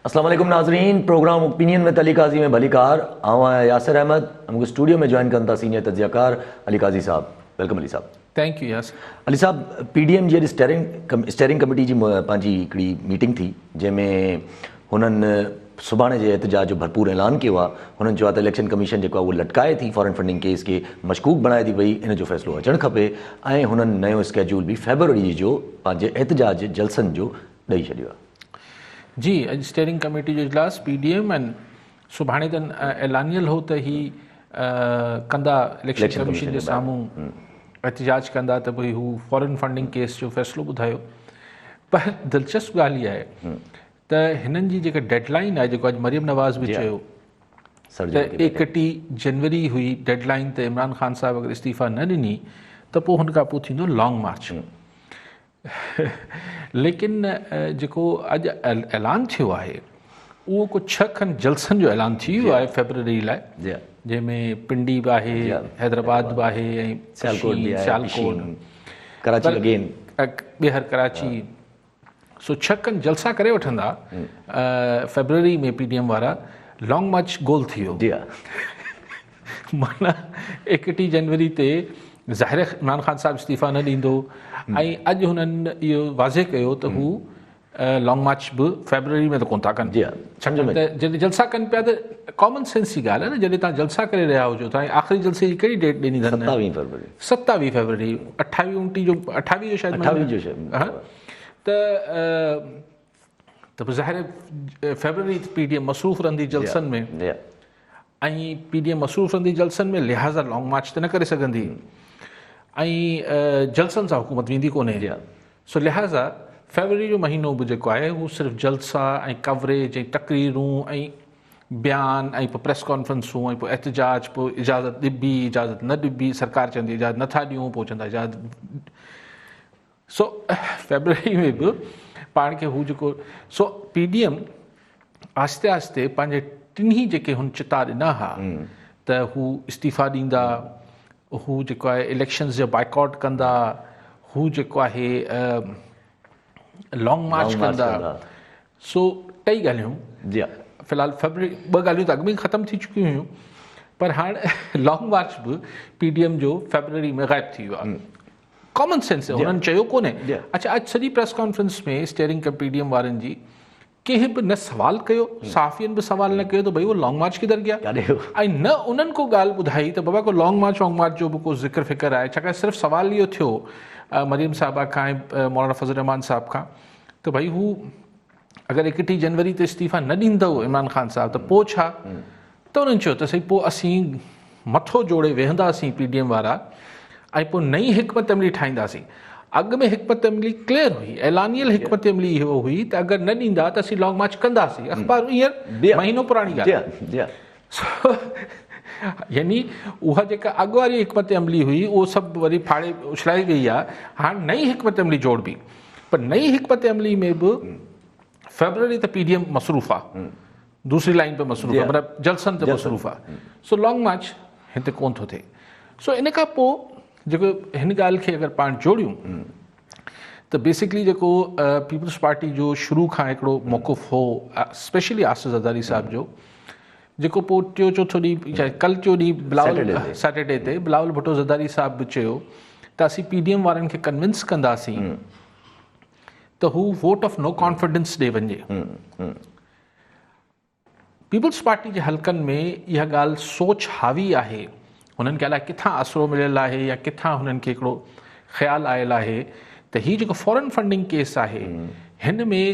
अस्सलाम वालेकुम नाज़रीन, प्रोग्राम ओपिनियन में अली काजी में भली कार आवां यासिर अहमद। हमको स्टूडियो में ज्वाइन करता सीनियर तजियाकार अली काजी साहब। वेलकम अली साहब। Thank you Yasir. अली साहब, PDM जी स्टेयरिंग कमेटी जी पंहिंजी हिकिड़ी मीटिंग थी जंहिंमें हुननि सुभाणे जे एहतजाज जो भरपूर ऐलान कियो आहे। हुननि चयो आहे त इलेक्शन कमीशन जेको आहे उहो लटकाए थी फॉरेन फंडिंग केस खे, मशकूक बणाए थी वई, इन जो फ़ैसिलो अचणु खपे ऐं हुननि नयो स्केड्यूल बि फेबरवरी जो पंहिंजे एहतजाज जलसनि जो ॾेई छॾियो आहे। जी, अॼु स्टेयरिंग कमेटी जो इजलास PDM ऐं सुभाणे त ऐलानियल हो त ही कंदा इलेक्शन कमीशन जे साम्हूं एहतजाज कंदा त भई हू फॉरेन फंडिंग केस जो फ़ैसिलो ॿुधायो। पर दिलचस्प ॻाल्हि इहा आहे त हिननि जी जेका डेडलाइन आहे, जेको अॼु मरियम नवाज़ बि चयो त 31 जनवरी हुई डेडलाइन, त इमरान ख़ान साहिबु अगरि इस्तीफ़ा न ॾिनी त पोइ हुन खां पोइ थींदो लॉन्ग मार्च। लेकिन जेको अॼु ऐलान थियो आहे उहो को 6 खनि जलसनि जो ऐलान थी वियो आहे फेबरवरी लाइ, जंहिंमें पिंडी बि आहे, हैदराबाद बि आहे ऐं सियालकोट, ॿीहर कराची। सो 6 खनि जलसा करे वठंदा फेबरवरी में PDM वारा। लॉन्ग मार्च गोल थी वियो। माना 31 जनवरी ते ज़ाहिर इमरान ख़ान साहिबु इस्तीफ़ा न ॾींदो ऐं अॼु हुननि इहो वाज़े कयो त हू लॉन्ग मार्च बि फेबरवरी में त कोन था कनि। छाकाणि त जॾहिं जलसा कनि पिया त कॉमन सेंस जी ॻाल्हि आहे न, जॾहिं तव्हां जलसा करे रहिया हुजो, तव्हां आख़िरी जलसे जी कहिड़ी डेट ॾिनी अथनि? 27 फरवरी, 28 29 जो 28 जो शायदि त ज़ाहिर फेबरवरी PDM मसरूफ़ रहंदी जलसनि में ऐं PDM मसरूफ़ रहंदी जलसनि में, लिहाज़ा लॉन्ग मार्च त न करे सघंदी ऐं जलसनि सां हुकूमत वेंदी कोन्हे। सो लिहाज़ा फेबरवरी जो महीनो बि जेको आहे उहो सिर्फ़ु जलसा ऐं कवरेज ऐं तक़रीरूं ऐं बयान ऐं पोइ प्रेस कॉन्फ्रेंसूं ऐं पोइ एहतजाज, पोइ इजाज़त ॾिबी, इजाज़त न ॾिबी, सरकार चवंदी इजाज़त नथा ॾियूं, पोइ चवंदा इजाज़त। सो फेबरवरी में बि पाण खे हू जेको PDM आहिस्ते आहिस्ते पंहिंजे टिनी जेके हुन चिता ॾिना हुआ त हू इस्तीफ़ा ॾींदा, हू जेको आहे इलेक्शन्स जो बाइकॉट कंदा, हू जेको आहे लॉन्ग मार्च कंदा। सो 2 ॻाल्हियूं फ़िलहाल फेबरवरी, 2 ॻाल्हियूं त अॻु में ख़तमु थी चुकियूं हुयूं, पर हाणे लॉन्ग मार्च बि PDM जो फेबरवरी में ग़ाइबु थी वियो आहे। कॉमन सेंस आहे, हुननि चयो कोन्हे। अच्छा, अॼु सॼी प्रेस कॉन्फ्रेंस में स्टेयरिंग PDM वारनि जी कंहिं बि न सवाल कयो, सहाफ़ियनि बि सवाल न कयो त भई उहो लॉन्ग मार्च किधर गया, ऐं न उन्हनि को ॻाल्हि ॿुधाई त बाबा को लॉन्ग मार्च जो बि को ज़िक्र फ़िक्र आहे। छाकाणि सिर्फ़ु सवाल इहो थियो मरियम साहिबा खां ऐं मौलाना फज़ल रहमान साहिब खां त भई हू अगरि 31 जनवरी ते इस्तीफ़ा न ॾींदव इमरान ख़ान साहिबु त पोइ छा? त उन्हनि चयो त सही, पोइ असीं मथो जोड़े वेहंदासीं PDM वारा ऐं पोइ नई हिकमत अमली ठाहींदासीं। अॻु में हिकमत अमली क्लियर हुई, ऐलानियल हिकमत अमली इहो हुई त अगरि न ॾींदा त असीं लॉन्ग मार्च कंदासीं। अख़बार हींअर महीनो पुराणी ॻाल्हि, यानी उहा जेका अॻु वारी हिकमत अमली हुई उहो सभु वरी फाड़े उछलाई वई आहे। हाणे नई हिकमत अमली जोड़बी, पर नई हिकमत अमली में बि फेबरवरी त PDM मसरूफ़ आहे, दूसरी लाइन पे मसरूफ़ आहे, मतिलबु जलसनि ते मसरूफ़ आहे। सो लॉन्ग मार्च हिते कोन थो थिए। सो इन खां पोइ जेको हिन ॻाल्हि खे अगरि पाण जोड़ियूं त बेसिकली जेको पीपल्स पार्टी जो शुरू खां हिकिड़ो मौक़ुफ़ हो, स्पेशली आसिफ़ ज़रदारी साहिब जो, जेको पोइ 4 ॾींहुं चाहे कल 4 ॾींहुं बिलावल सैटरडे ते बिलावल भुट्टो ज़रदारी साहिब बि चयो त असीं PDM वारनि खे कन्विंस कंदासीं त हू वोट ऑफ नो कॉन्फिडेंस ॾे वञे। पीपल्स पार्टी जे हलकनि में इहा ॻाल्हि सोच हावी आहे, हुननि खे अलाए किथां आसिरो मिलियल आहे या किथां हुननि खे हिकिड़ो ख़्यालु आयल आहे त हीउ जेको फॉरेन फंडिंग केस आहे हिन में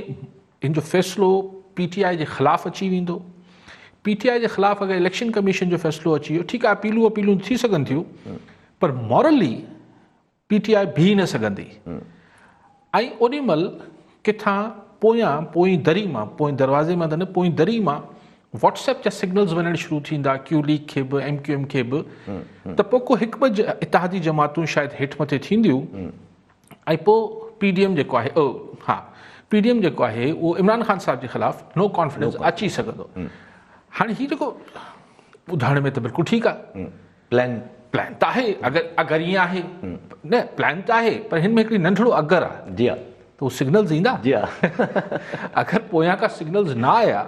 हिन जो फ़ैसिलो PTI जे ख़िलाफ़ु अची वेंदो। PTI जे ख़िलाफ़ु अगरि इलेक्शन कमीशन जो फ़ैसिलो अची वियो, ठीकु आहे, अपीलूं थी सघनि थियूं, पर मॉरली PTI बीह न सघंदी। ऐं ओॾी महिल किथां पोइ दरी मां, पोइ दरवाज़े मां त न, पोइ दरी मां व्हाट्सएप जा सिग्नल्स वञणु शुरू थींदा, Q लीग खे बि, MQM खे बि, त पोइ को 1-2 इतिहादी जमातूं शायदि हेठि मथे थींदियूं ऐं पोइ PDM जेको आहे PDM जेको आहे उहो इमरान ख़ान साहिब जे ख़िलाफ़ु नो कॉन्फिडेंस अची सघंदो। हाणे हीउ जेको ॿुधण में त बिल्कुलु ठीकु आहे, प्लान त आहे, अगरि ईअं आहे न, प्लान त आहे, पर हिन में हिकिड़ी नंढिड़ो अगरि आहे। त उहे सिग्नल्स ईंदा। जी हा अगरि पोयां खां सिग्नल्स न आया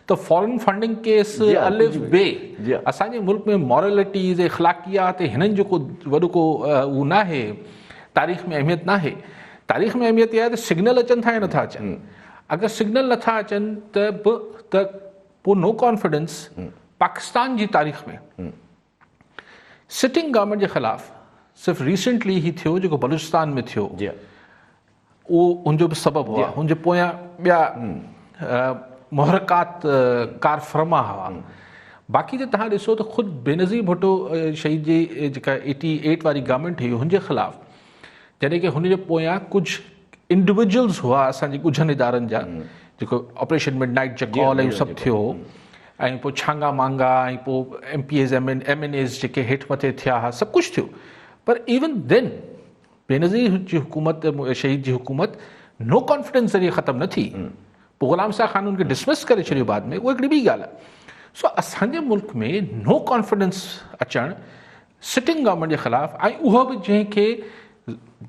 त फॉरेन फंडिंग केस जी हा, अलिफ कुझु बि। बे जी हा। असांजे मुल्क में मॉरलिटीज़ ऐं अख़लाक़ियात हिननि जो को वॾो को उहो न आहे, तारीख़ में अहमियत न आहे। तारीख़ में अहमियत इहा आहे त सिग्नल अचनि था या नथा अचनि। अगरि सिग्नल नथा अचनि त पोइ नो कॉन्फिडेंस पाकिस्तान जी तारीख़ में सिटिंग गवर्नमेंट जे ख़िलाफ़ सिर्फ़ु रिसेंटली ही थियो जेको बलूचिस्तान में थियो, जी हा उहो हुनजो बि सबबु हुआ। हुनजे पोयां ॿिया मुहरकात कार फरमा हुआ। बाक़ी त तव्हां ॾिसो त ख़ुदि बेनज़ीर भुट्टो शहीद जी जेका 88 वारी गवर्नमेंट हुई हुनजे ख़िलाफ़, जॾहिं की हुनजे पोयां कुझु इंडिविजुअल्स हुआ असांजे ॻुझनि इदारनि जा, जेको ऑपरेशन मिड नाइट जो कॉल ऐं सभु थियो, ऐं पोइ छांगा मांगा ऐं पोइ MPAs MNAs जेके हेठि मथे थिया हुआ, सभु कुझु थियो। पर इवन देन बेनज़ीर जी हुकूमत, शहीद जी हुकूमत नो कॉन्फिडेंस ज़रिए ख़तमु न थी। पोइ ग़ुलाम शाह ख़ान उनखे डिसमिस करे छॾियो बाद में, उहा हिकिड़ी ॿी ॻाल्हि आहे। सो असांजे मुल्क में नो कॉन्फिडेंस अचणु सिटिंग गवर्नमेंट जे ख़िलाफ़, ऐं उहो बि जंहिंखे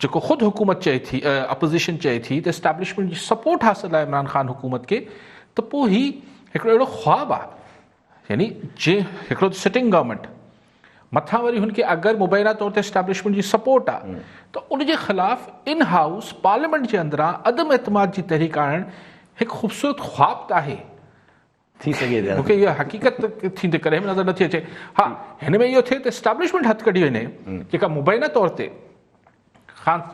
जेको ख़ुदि हुकूमत चए थी, अपोज़िशन चए थी त एस्टैब्लिशमेंट जी सपोर्ट हासिलु आहे इमरान ख़ान हुकूमत खे, त पोइ ही हिकिड़ो अहिड़ो ख़्वाबु आहे। यानी जे हिकिड़ो सिटिंग गवर्नमेंट मथां वरी हुनखे अगरि मुबैना तौर ते एस्टैब्लिशमेंट जी सपोर्ट आहे त उनजे ख़िलाफ़ इन हाउस पार्लियामेंट जे अंदरां अदम एतमाद जी तहरीक आणणु हिकु ख़ूबसूरत ख़्वाबु त आहे। थी सघे थी। मूंखे इहा हक़ीक़त थींदे करे में नज़र नथी अचे। हा, हिन में इहो थिए त एस्टैब्लिशमेंट हथु कढी वञे, जेका मुबैना तौर ते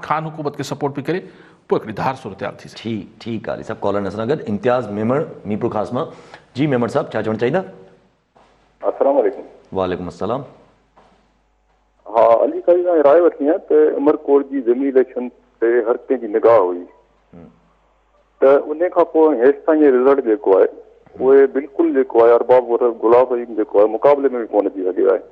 खान हुकूमत खे सपोर्ट पई करे, पोइ हिकिड़ी धार सूरत हाल थी सघे। ठीकु आहे। सभु कॉलर सां गॾु इम्तियाज़ मेमण मीरपुर ख़ास मां। जी मेमण साहब, छा चवणु चाहींदा? अस्सलाम वालेकुम। वालेकुम अस्सलाम। हा, अली काई खां राय वठी आहे त उमरकोट जी ज़मीनी इलेक्शन ते हर कंहिंजी निगाह हुई, त उन खां पोइ हेसि ताईं रिज़ल्ट जेको आहे उहे बिल्कुलु जेको आहे अरबाब गुलाब जेको आहे मुक़ाबले में बि कोन थी सघियो आहे।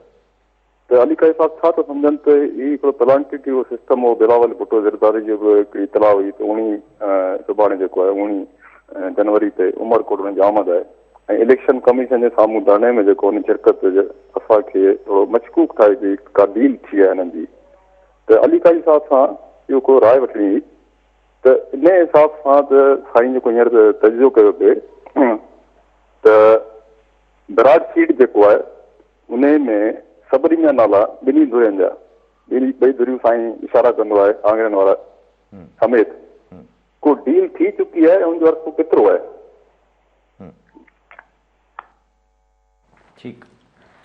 त अली काई साहब छा था सम्झनि त हीउ हिकिड़ो तलांकी जो सिस्टम हो, बिलावल भुट्टो ज़रदारी जो बि हिकिड़ी इतलाह हुई त सुभाणे जेको आहे 19 जनवरी ते उमरकोट में आमद आहे, ऐं इलेक्शन कमीशन जे साम्हूं धरणे में जेको उन शिरकत असांखे थोरो मशकूक ठाहे थी, का डील थी आहे हिननि जी। त अली काई साहब सां इहो को राय वठणी हुई त इन हिसाब सां त साईं जेको हींअर तजियो कयो पिए त बराड सीट जेको आहे उन में सभिनी जा नाला ॿिन्ही धुरियुनि जा, ॿई धुरियूं साईं इशारा कंदो आहे आंगरनि वारा समेत, को डील थी चुकी आहे ऐं हुनजो अर्थ केतिरो आहे? ठीकु।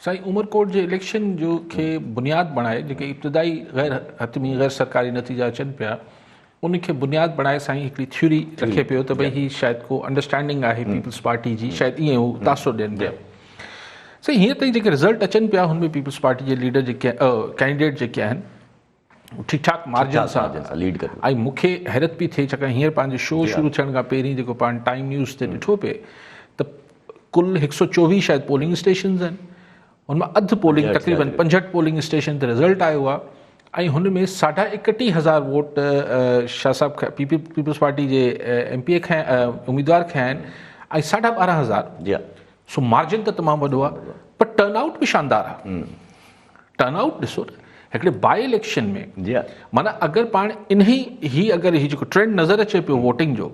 साईं, उमरकोट जे इलेक्शन जो खे बुनियादु बणाए जेके इब्तिदाई गैर हतमी गैर सरकारी नतीजा अचनि पिया, उनखे बुनियादु बणाए साईं हिकिड़ी थ्योरी रखे पियो त भई ही शायदि को अंडरस्टैंडिंग आहे पीपल्स पार्टी जी, शायदि ईअं हू तासुर ॾियनि पिया। साईं, हीअं ताईं जेके रिज़ल्ट अचनि पिया हुनमें पीपल्स पार्टी जे लीडर जेके कैंडिडेट जेके आहिनि ठीकु ठाक मार्जिन सां लीड करे। ऐं मूंखे हैरत पई थिए छाकाणि हींअर पंहिंजो शो शुरू थियण खां पहिरीं जेको पाण टाइम न्यूज़ ते ॾिठो पिए त कुल 124 शायदि पोलिंग स्टेशन्स आहिनि, हुनमां अधु पोलिंग तक़रीबन 65 पोलिंग स्टेशन ते रिज़ल्ट आयो आहे, ऐं हुन में 31,500 वोट शाह साहब पीपल्स पार्टी जे MPA खे उम्मीदवार खे आहिनि, ऐं 12,500। सो मार्जिन त तमामु वॾो आहे, पर टर्नआउट बि शानदार आहे। टर्नआउट ॾिसो न हिकिड़े बाई इलेक्शन में, माना अगरि पाण इन ही अगरि ही जेको ट्रेंड नज़र अचे पियो वोटिंग जो,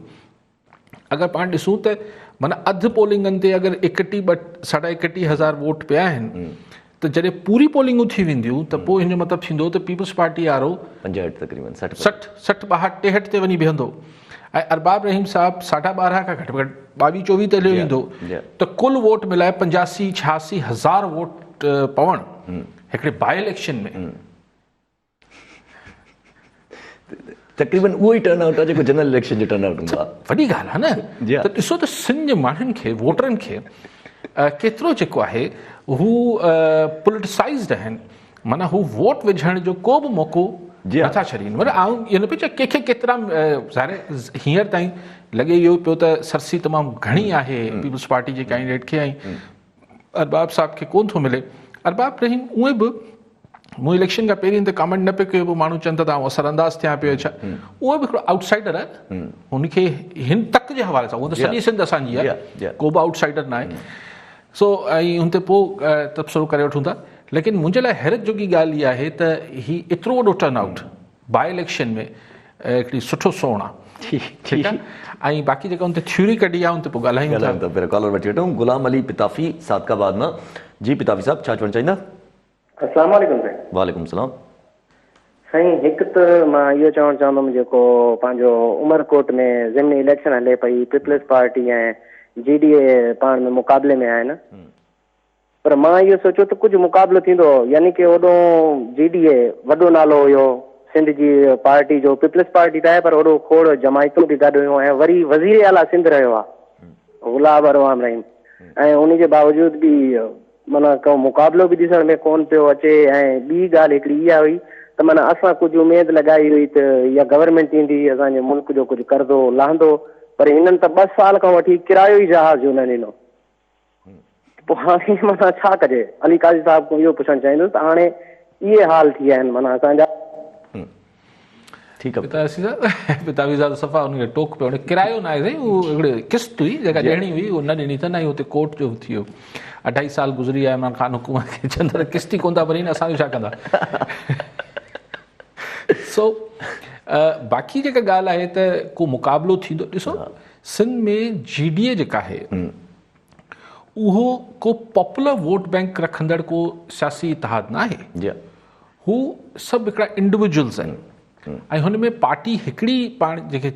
अगरि पाण ॾिसूं त माना अधु पोलिंगनि ते अगरि 31,500 वोट पिया आहिनि, त जॾहिं पूरी पोलिंगूं थी वेंदियूं त पोइ हिन जो मतिलबु थींदो त पीपल्स पार्टी वारो 65 तक़रीबन 60 62 ते वञी बीहंदो, ऐं अरबाब रहीम साहब 12.5 खां घटि में घटि 22-24 ते हली वेंदो, त कुल वोट मिलाए 85-86 हज़ार वोट पवणु हिकिड़े बाई इलेक्शन में तक़रीबन उहो ई टर्नआउट आहे जेको जनरल इलेक्शन जो टर्नआउट हूंदो आहे। वॾी ॻाल्हि आहे न। त ॾिसो त सिंध जे माण्हुनि खे, वोटरनि खे केतिरो जेको आहे हू पॉलिटिसाइज़्ड आहिनि, माना हू वोट विझण जो को बि मौक़ो नथा छॾीनि। मतिलबु आऊं इहो न पियो चवां कंहिंखे केतिरा ज़ाहिर हींअर ताईं लॻे इहो पियो त सरसी तमामु घणी आहे पीपल्स पार्टी जे कैंडिडेट खे, ऐं अरबाब साहब खे कोन थो मिले। अरबाब रहीम उहे बि मूं इलेक्शन खां पहिरीं त कमेंट न पियो कयो, माण्हू चवनि था त असरअंदाज़ थिया पियो छा, उहो बि हिकिड़ो आउटसाइडर आहे। हुनखे हिन तक जे हवाले सां, उहो त सॼी सिंध असांजी आहे, को बि आउटसाइडर न आहे। सो ऐं हुन ते पोइ तबसरो करे वठूं था। लेकिन मुंहिंजे लाइ हैरत जोगी ॻाल्हि इहा आहे त ही एतिरो वॾो टर्नआउट बाई इलेक्शन में हिकिड़ी सुठो सोण आहे। ठीकु आहे। ऐं बाक़ी जेका हुन ते थ्योरी कढी आहे हुन ते पोइ ॻाल्हायूं था। ॻाल्हायूं था, पहिरियों कॉलर वठी वठूं। गुलाम अली पिताफ़ी सादकाबाद मां। जी पिताफ़ी साहब, छा चवणु चाहींदा? अस्सलाम वालेकुम साईं। वालेकुम सलाम। साईं, हिकु त मां इहो चवणु चाहींदुमि, जेको पंहिंजो उमरकोट में ज़िमनी इलेक्शन हले पई, पीपल्स पार्टी ऐं GDA पाण में मुक़ाबले में आहिनि, पर मां इहो सोचियो त कुझु मुक़ाबिलो थींदो, यानी कि ओॾो GDA वॾो नालो हुयो सिंध जी पार्टी जो, पीपल्स पार्टी त आहे पर ओॾो खोड़ जमायतूं बि गॾु हुयूं, ऐं वरी वज़ीर आला सिंध रहियो आहे गुलाब अरवाम रहीम, ऐं उन जे बावजूद बि माना को मुक़ाबिलो बि ॾिसण में कोन पियो अचे। ऐं ॿी ॻाल्हि हिकिड़ी इहा हुई त माना असां कुझु उमेद लॻाई हुई त इहा गवर्नमेंट ईंदी, असांजे मुल्क जो कुझु कर्ज़ो लहंदो, पर हिननि त 2 साल खां वठी किरायो ई जहाज़ हुननि ॾिनो। पोइ हाणे माना छा कजे? अली काज़ी साहिब खां इहो पुछणु चाहींदुसि त हाणे इहे हाल थी विया आहिनि माना असांजा। ठीकु आहे पितावी साहिब सफ़ा हुनखे टोक पियो, किरायो न आहे साईं, उहो हिकिड़ी किस्त हुई जेका ॾियणी हुई, उहो न ॾिनी अथनि, ऐं हुते कोर्ट जो थी वियो। 2.5 साल गुज़री आहे इमरान ख़ान हुकूमत खे, चंदर किस्त ई कोन था भरीनि, असांजो छा कंदा? सो बाक़ी जेका ॻाल्हि आहे त को मुक़ाबिलो थींदो, ॾिसो सिंध में GDA जेका आहे उहो को पॉपुलर वोट बैंक रखंदड़ को सियासी इतिहाद न आहे, हू सभु हिकिड़ा इंडिविजुअल्स आहिनि, ऐं हुन में पार्टी हिकिड़ी पाण जेके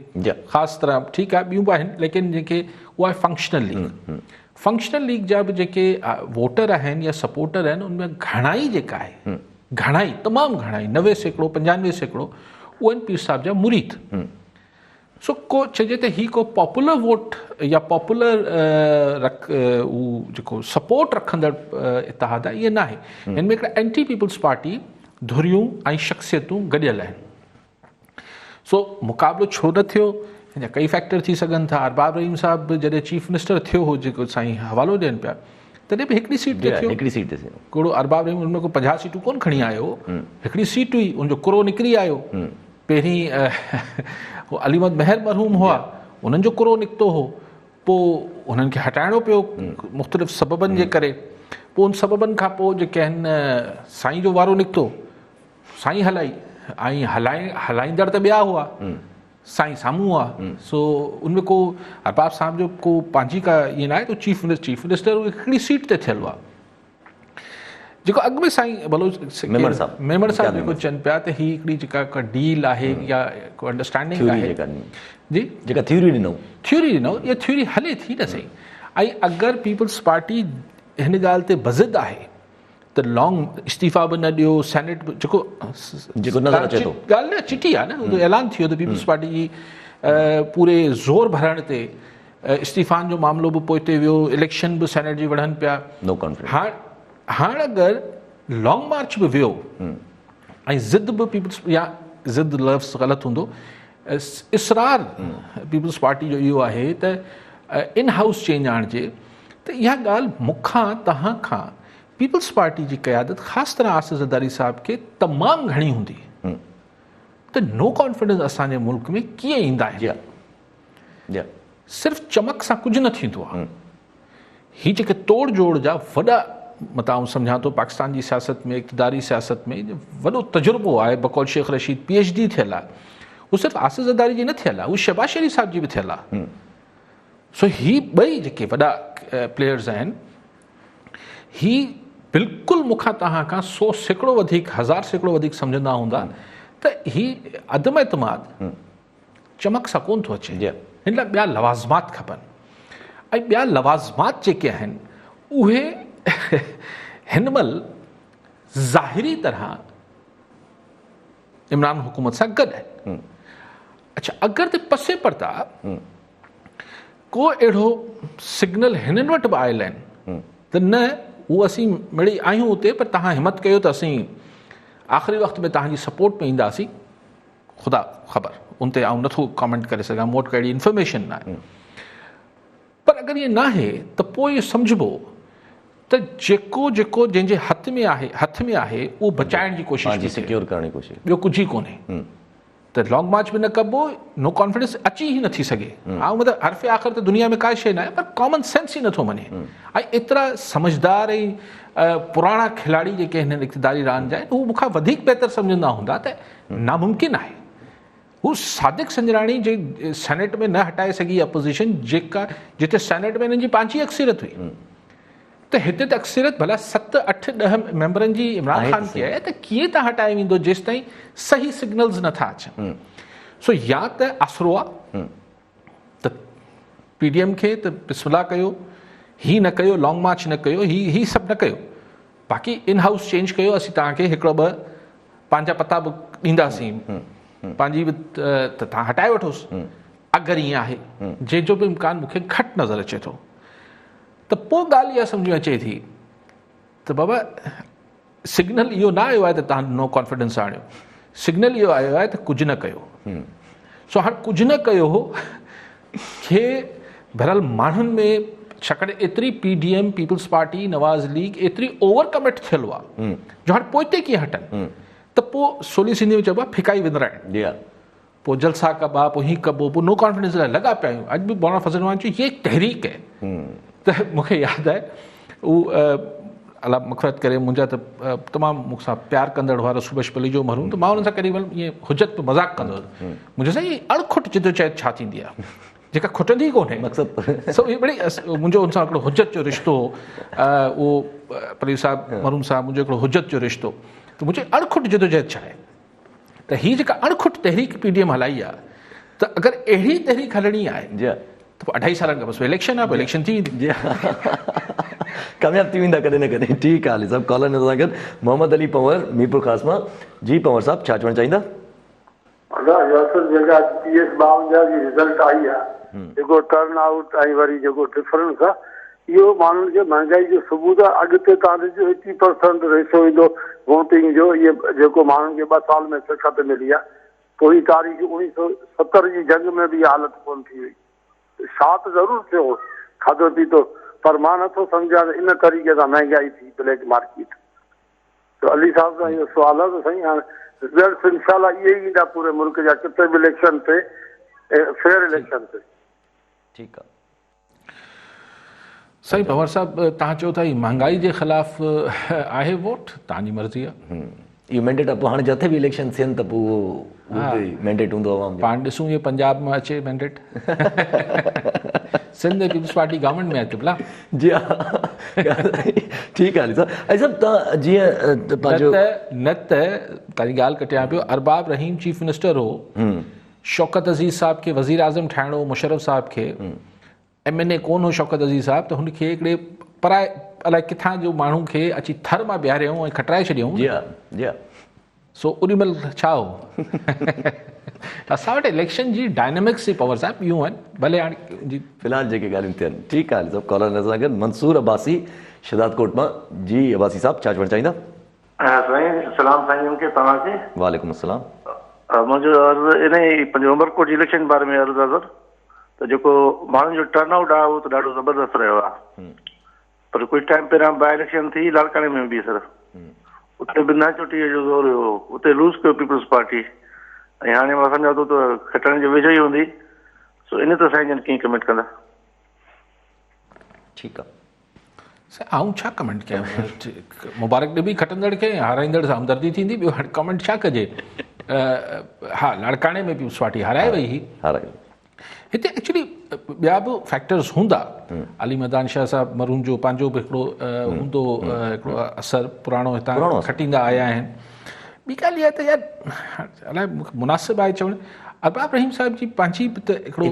ख़ासि तरह ठीकु आहे, ॿियूं बि आहिनि, लेकिन जेके उहा आहे फंक्शनल लीग। फंक्शनल लीग जा बि जेके वोटर आहिनि या सपोर्टर आहिनि, उनमें घणाई जेका आहे, घणाई तमामु घणाई 90% 95% उहे आहिनि पीर साहिब जा मुरीद। सो को चइजे त ही को पॉपुलर वोट या पॉपुलर जेको सपोर्ट रखंदड़ इतिहाद आहे, इहे न आहे। हिन में हिकिड़ा एंटी पीपल्स पार्टी धुरियूं ऐं शख़्सियतूं गॾियल आहिनि। सो मुक़ाबिलो छो न थियो, हिन जा कई फैक्टर थी सघनि था। अरबाब रहीम साहब जॾहिं चीफ मिनिस्टर थियो हो, जेको साईं हवालो ॾियनि पिया, तॾहिं बि हिकिड़ी सीट ते थियो, हिकिड़ी सीट ते थियो। कहिड़ो अरबाब रहीम हुनमें को 50 सीटूं कोन खणी आयो, हिकिड़ी सीट हुई, उनजो कुरो निकिरी आयो। पहिरीं अलीमद महर मरहूम हुआ, उन्हनि जो कुरो निकितो हो, पोइ उन्हनि खे हटाइणो पियो मुख़्तलिफ़ सबबनि जे करे। पोइ उन सबबनि खां पोइ जेके आहिनि साईं जो वारो निकितो, साईं हलाई, ऐं हलाईंदड़ त ॿिया हुआ, साईं साम्हूं हुआ। सो उनमें को अरबाब साहब जो को पंहिंजी का ईअं न आहे तो चीफ मिनिस्टर हिकिड़ी सीट ते थियल हुआ। जेको अॻु में साईं मेमण साहब जेको चवनि पिया त ही हिकिड़ी जेका डील आहे या को अंडरस्टैंडिंग आहे, जी जेका थ्योरी ॾिनो, इहा थ्योरी हले थी न सही। ऐं अगरि पीपल्स पार्टी हिन ॻाल्हि ते बज़िद आहे त लॉन्ग इस्तीफ़ा बि न ॾियो, सेनेट बि जेको नज़र अचे थो, ॻाल्हि न चिटी आहे न, ऐलान थियो त पीपल्स पार्टी जी पूरे ज़ोर भरण ते इस्तीफ़ान जो मामिलो बि पोइते वियो, इलेक्शन बि सेनेट जी वढ़नि पिया, नो कॉन्फिडेंस। हाणे अगरि लॉन्ग मार्च बि वियो ऐं ज़िद बि पीपल्स, या ज़िद लफ़्ज़ ग़लति हूंदो, इसरार पीपल्स पार्टी जो इहो आहे त इन हाउस चेंज आणिजे, त इहा ॻाल्हि मूंखां तव्हां खां पीपल्स पार्टी जी क़यादत ख़ासि तरह आसिफ़ ज़रदारी साहब खे तमामु घणी हूंदी त नो कॉन्फिडेंस असांजे मुल्क में कीअं ईंदा आहिनि। सिर्फ़ु चमक सां कुझु न थींदो आहे। ही जेके तोड़ जोड़ जा वॾा, मतां सम्झां थो पाकिस्तान जी सियासत में, इक़्तिदारी सियासत में वॾो तजुर्बो आहे, बकौल शेख रशीद PhD थियल आहे, हू सिर्फ़ु आसिफ़ ज़रदारी जी न थियल आहे, हू शहबाज शरीफ़ साहब जी बि थियल आहे। सो ही ॿई जेके वॾा प्लेयर्स आहिनि, ही बिल्कुलु मूंखां तव्हां खां 100% वधीक, 1000% वधीक सम्झंदा हूंदा त ही अदम एतमाद चमक सां कोन थो अचे। हिन लाइ ॿिया लवाज़मात खपनि, ऐं ॿिया लवाज़मात जेके आहिनि उहे हिन महिल ज़ाहिरी तरह इमरान हुकूमत सां गॾु आहिनि। अच्छा, अगरि त पसे परता को अहिड़ो सिग्नल हिननि वटि बि आयल आहिनि त न उहो असीं मिड़ी आहियूं उते, पर तव्हां हिमत कयो त असीं आख़िरी वक़्त में तव्हांजी सपोर्ट में ईंदासीं, ख़ुदा ख़बर, उन ते आउं नथो कमेंट करे सघां, मूं वटि कहिड़ी इंफॉर्मेशन न आहे। पर अगरि इहे न आहे त पोइ इहो सम्झिबो त जेको जंहिंजे हथ में आहे उहो बचाइण जी कोशिशि, सिक्योर करण जी कोशिशि, ॿियो कुझु ई कोन्हे। त लॉन्ग मार्च बि न कबो, नो कॉन्फिडेंस अची ई नथी सघे। ऐं मतिलबु हर्फ़े आख़िर त दुनिया में का शइ न आहे, पर कॉमन सेंस ई नथो मञे। ऐं एतिरा समझदार ऐं पुराणा खिलाड़ी जेके हिन इक़्तिदारी रांदि जा आहिनि, हू मूंखां वधीक बहितर सम्झंदा हूंदा त नामुमकिन आहे। हू सादिक संजराणी जे सेनेट में न हटाए सघी अपोजिशन जेका जिते सेनेट में हिननि जी पंहिंजी अक्सरियत हुई त हिते त अक्सरियत भला 7, 8, 10 मेंबरनि जी इमरान ख़ान खे आहे त कीअं त हटाए वेंदो जेसि ताईं सही सिग्नल्स नथा अचनि। सो या त आसरो आहे त PDM खे त बिस्मिल्लाह कयो, ही न कयो, लॉन्ग मार्च न कयो, ही सभु न कयो, बाक़ी इन हाउस चेंज कयो, असीं तव्हांखे हिकिड़ो ॿ पंहिंजा पता बि ॾींदासीं, पंहिंजी बि त तव्हां हटाए वठोसि। अगरि ईअं आहे जंहिंजो बि इम्कान मूंखे घटि नज़र अचे थो त पोइ ॻाल्हि इहा सम्झ में अचे थी त बाबा सिग्नल इहो न आयो आहे त तव्हां नो कॉन्फिडेंस आणियो, सिग्नल इहो आयो आहे त कुझु न कयो। सो हाणे कुझु न कयो खे बहरहाल माण्हुनि में छाकाणि एतिरी PDM पीपल्स पार्टी नवाज़ लीग एतिरी ओवर कमिट थियल हुआ जो हाणे पोइ हिते कीअं हटनि, त पोइ सोली सिंधी में चइबो आहे फिकाई विंदराइण, पोइ जलसा कबा, पोइ हीअं कबो, पोइ नो कॉन्फिडेंस लाइ लॻा पिया आहियूं। अॼु बि मौलाना फज़ल रहमान चयो ये तहरीक है, त मूंखे यादि आहे उहो अला मग़फ़िरत करे मुंहिंजा त तमामु मूंसां प्यारु कंदड़ हुआ रसूल बशपली जो मरहूम, त मां हुननि सां करीबन ईअं हुजत पे मज़ाक़ कंदो हुउसि, मुंहिंजो साईं अड़खुट जिदोजहद छा थींदी आहे जेका खुटंदी कोन्हे मक़सदु। सो इहे बड़ी मुंहिंजो हुन सां हिकिड़ो हुजत जो रिश्तो हो, उहो परीर साहिबु मरहूम साहिबु मुंहिंजो हिकिड़ो हुजत जो रिश्तो, त मुंहिंजे अड़खुट जिदोजहद छा आहे त हीअ जेका अड़खुट तहरीक PDM हलाई आहे, त अगरि अहिड़ी तहरीक हलणी आहे त पोइ 2.5 सालनि खां बसि इलेक्शन आहे, पोइ इलेक्शन थी वेंदी, कामयाब थी वेंदा कॾहिं न कॾहिं। ठीकु आहे, सभु कॉलर नज़र सां गॾु मोहम्मद अली पंवर मीरपुर ख़ास मां। जी पंवर साहिबु छा चवणु चाहींदा? जेका PS 52 जी रिज़ल्ट आई आहे, जेको टर्न आउट ऐं वरी जेको डिफरेंस आहे, इहो माण्हुनि खे महांगाई जो सबूत आहे। अॻिते तव्हां ॾिसो 80% रेशो ईंदो वोटिंग जो, इहे जेको माण्हुनि खे 2 साल में सिखत मिली आहे। पोइ ही तारीख़ 1970 जी जंग में बि हालत कोन थी हुई। छा त ज़रूरु थियो खाधो पीतो, पर मां नथो सम्झां त इन तरीक़े सां महांगाई थी ब्लैक मार्केट। त अली साहिब सां इहो सुवालु आहे त साईं हाणे रिज़ल्ट इंशाल्लाह इहे ई ईंदा पूरे मुल्क जा, किथे बि इलेक्शन ते फेयर इलेक्शन ते। ठीकु आहे साईं पंवर साहिबु, तव्हां चओ था महांगाई जे ख़िलाफ़ आहे वोट, तव्हांजी मर्ज़ी आहे। इहो मैंडेट आहे, पोइ हाणे जिथे बि इलेक्शन थियनि त पोइ मैंडेट हूंदो आहे। पाण ॾिसूं इहे पंजाब में अचे mandate, Sindh peoples party government में अचे भला। जी हा, ठीकु आहे सर। ऐं सभु तव्हां जीअं न त तव्हांजी ॻाल्हि कटियां पियो, अरबाब रहीम चीफ मिनिस्टर हो, शौकत अज़ीज़ साहिब खे वज़ीर आज़म ठाहिणो हो, मुशर्रफ साहिब खे MNA कोन हो शौकत अज़ीज़ साहिब, त हुनखे हिकिड़े पराए अलाए किथां जो माण्हू खे अची थर मां ॿिहारियऊं ऐं खटाए छॾियऊं। जी हा, जी हा। सो ओॾी महिल छा हो असां वटि इलेक्शन जी डायनेमिक्स जी पंवर साहिबु इयूं आहिनि, भले हाणे जी फ़िलहाल जेके ॻाल्हियूं थियनि। ठीकु आहे, सभु कॉलर नज़र गॾु मंसूर अब्बासी शहदाद कोट मां। जी अब्बासी साहिबु छा चवणु चाहींदा? साईं सलाम साईं खे तव्हांखे। वालेकुम अस्सलाम। मुंहिंजो अर्ज़ु इन ई पंहिंजो उमरकोट जी इलेक्शन बारे में अर्ज़ु आहे त जेको माण्हुनि जो टर्न आउट आहे उहो त ॾाढो ज़बरदस्त रहियो आहे, पर कुझु टाइम पहिरियां बाय इलेक्शन थी लाड़काणे में बि सर, उते बिना चोटीअ जो ज़ोर हुयो, उते लूज़ कयो पीपल्स पार्टी, ऐं हाणे मां सम्झां थो त खटण जे वेझो ई हूंदी। सो इन ते साईं जन कीअं कमेंट कंदा? ठीकु आहे, आऊं छा कमेंट कयां, मुबारक ॾिबी खटंदड़ खे, हाराईंदड़ सां हमदर्दी थींदी, ॿियो हाणे कमेंट छा कजे। हा, लाड़काणे में पीपल्स पार्टी हाराए वई हुई। हिते एक्चुअली ॿिया बि फैक्टर्स हूंदा, अली मदान शाह साहिबु मरहूम जो पंहिंजो बि हिकिड़ो हूंदो, हिकिड़ो असरु पुराणो हितां खटींदा आया आहिनि। ॿी ॻाल्हि इहा आहे त यार अलाए मुनासिबु आहे चवणु, अरबाब रहीम साहिब जी पंहिंजी बि त हिकिड़ो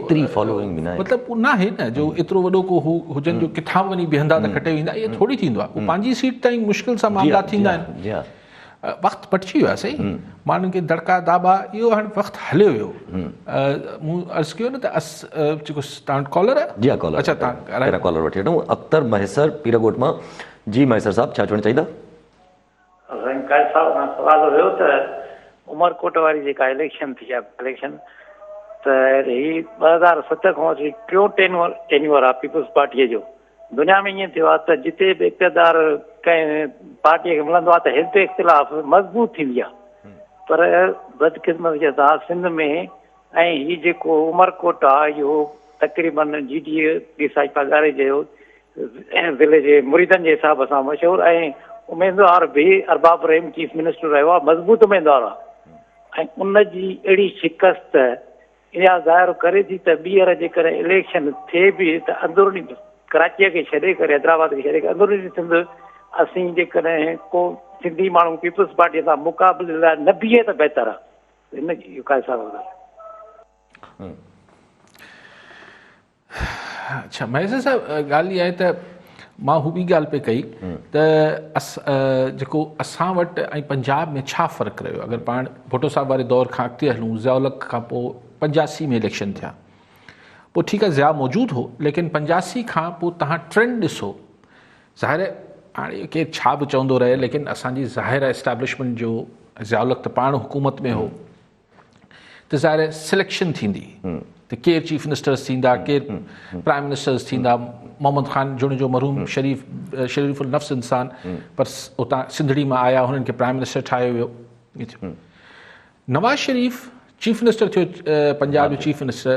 मतिलबु न आहे न जो एतिरो वॾो को हुजनि जो किथां वञी बीहंदा त खटे वेंदा, इहो थोरी थींदो आहे। पंहिंजी सीट ताईं मुश्किल सां मामला थींदा आहिनि। वक़्तु बटिजी वियो आहे सही, माण्हुनि खे दड़का दाबा, इहो हाणे वक़्तु हलियो वियो। मूं अर्ज़ु कयो न त जेको तव्हां कॉलर आहे। जी हा, कॉलर। अच्छा, तव्हां कॉलर वठी वठूं। अख्तर महेसर पीरकोट मां। जी महेसर साहिबु छा चवणु चाहींदा? साईं काइद साहिब खां सुवाल हुयो त उमरकोट वारी जेका इलेक्शन थी आहे इलेक्शन, त ही 2007 खां वठी टियों टेन्यूअर आहे पीपल्स पार्टीअ जो। दुनिया में ईअं थियो आहे त जिते बि इक़्तिदार कंहिं पार्टीअ खे मिलंदो आहे त हिते इख़्तिलाफ़ मज़बूत थींदी आहे, पर बदकिस्मत जे सां सिंध में ऐं हीउ जेको उमरकोट आहे इहो तक़रीबन GDA साई पगारे जो ज़िले जे मुरीदनि जे हिसाब सां मशहूरु, ऐं उमेदवार बि अरबाब रहीम चीफ मिनिस्टर रहियो आहे, मज़बूत उमेदवार आहे। ऐं उन जी अहिड़ी शिकस्त इहा ज़ाहिर करे थी त ॿीहर जेकॾहिं इलेक्शन थिए बि त अंदरूनी कराचीअ खे छॾे करे हैदराबाद खे छॾे करे अंदरूनी सिंध असीं जेकॾहिं को सिंधी माण्हू पीपल्स पार्टीअ सां मुक़ाबले लाइ न बीहे त बहितर आहे। हिन जी इहो काई साल अच्छा महेश साहब ॻाल्हि इहा आहे त मां हू बि ॻाल्हि पे कई त जेको असां वटि ऐं पंजाब में छा फ़र्क़ु रहियो। अगरि पाण भुट्टो साहब वारे दौर खां अॻिते हलूं, ज़िया-उल-हक़ खां पोइ 85 में इलेक्शन थिया, पोइ ठीकु आहे ज़िया मौजूदु हो, लेकिन 85 खां पोइ तव्हां ट्रेंड ॾिसो, ज़ाहिर हाणे केरु छा बि चवंदो रहे, लेकिन असांजी ज़ाहिर एस्टेब्लिशमेंट जो ज़िया-उल-हक़ त पाण हुकूमत में हो, त ज़ाहिर सिलेक्शन थींदी त केरु चीफ मिनिस्टर्स थींदा, केरु प्राइम मिनिस्टर्स थींदा। मोहम्मद ख़ान जुण जो मरहूम शरीफ़ुल नफ़्स इंसान, पर उतां सिंधड़ी मां आया, हुननि खे प्राइम मिनिस्टर ठाहियो वियो। नवाज़ शरीफ़ चीफ मिनिस्टर थियो, पंजाब जो चीफ मिनिस्टर,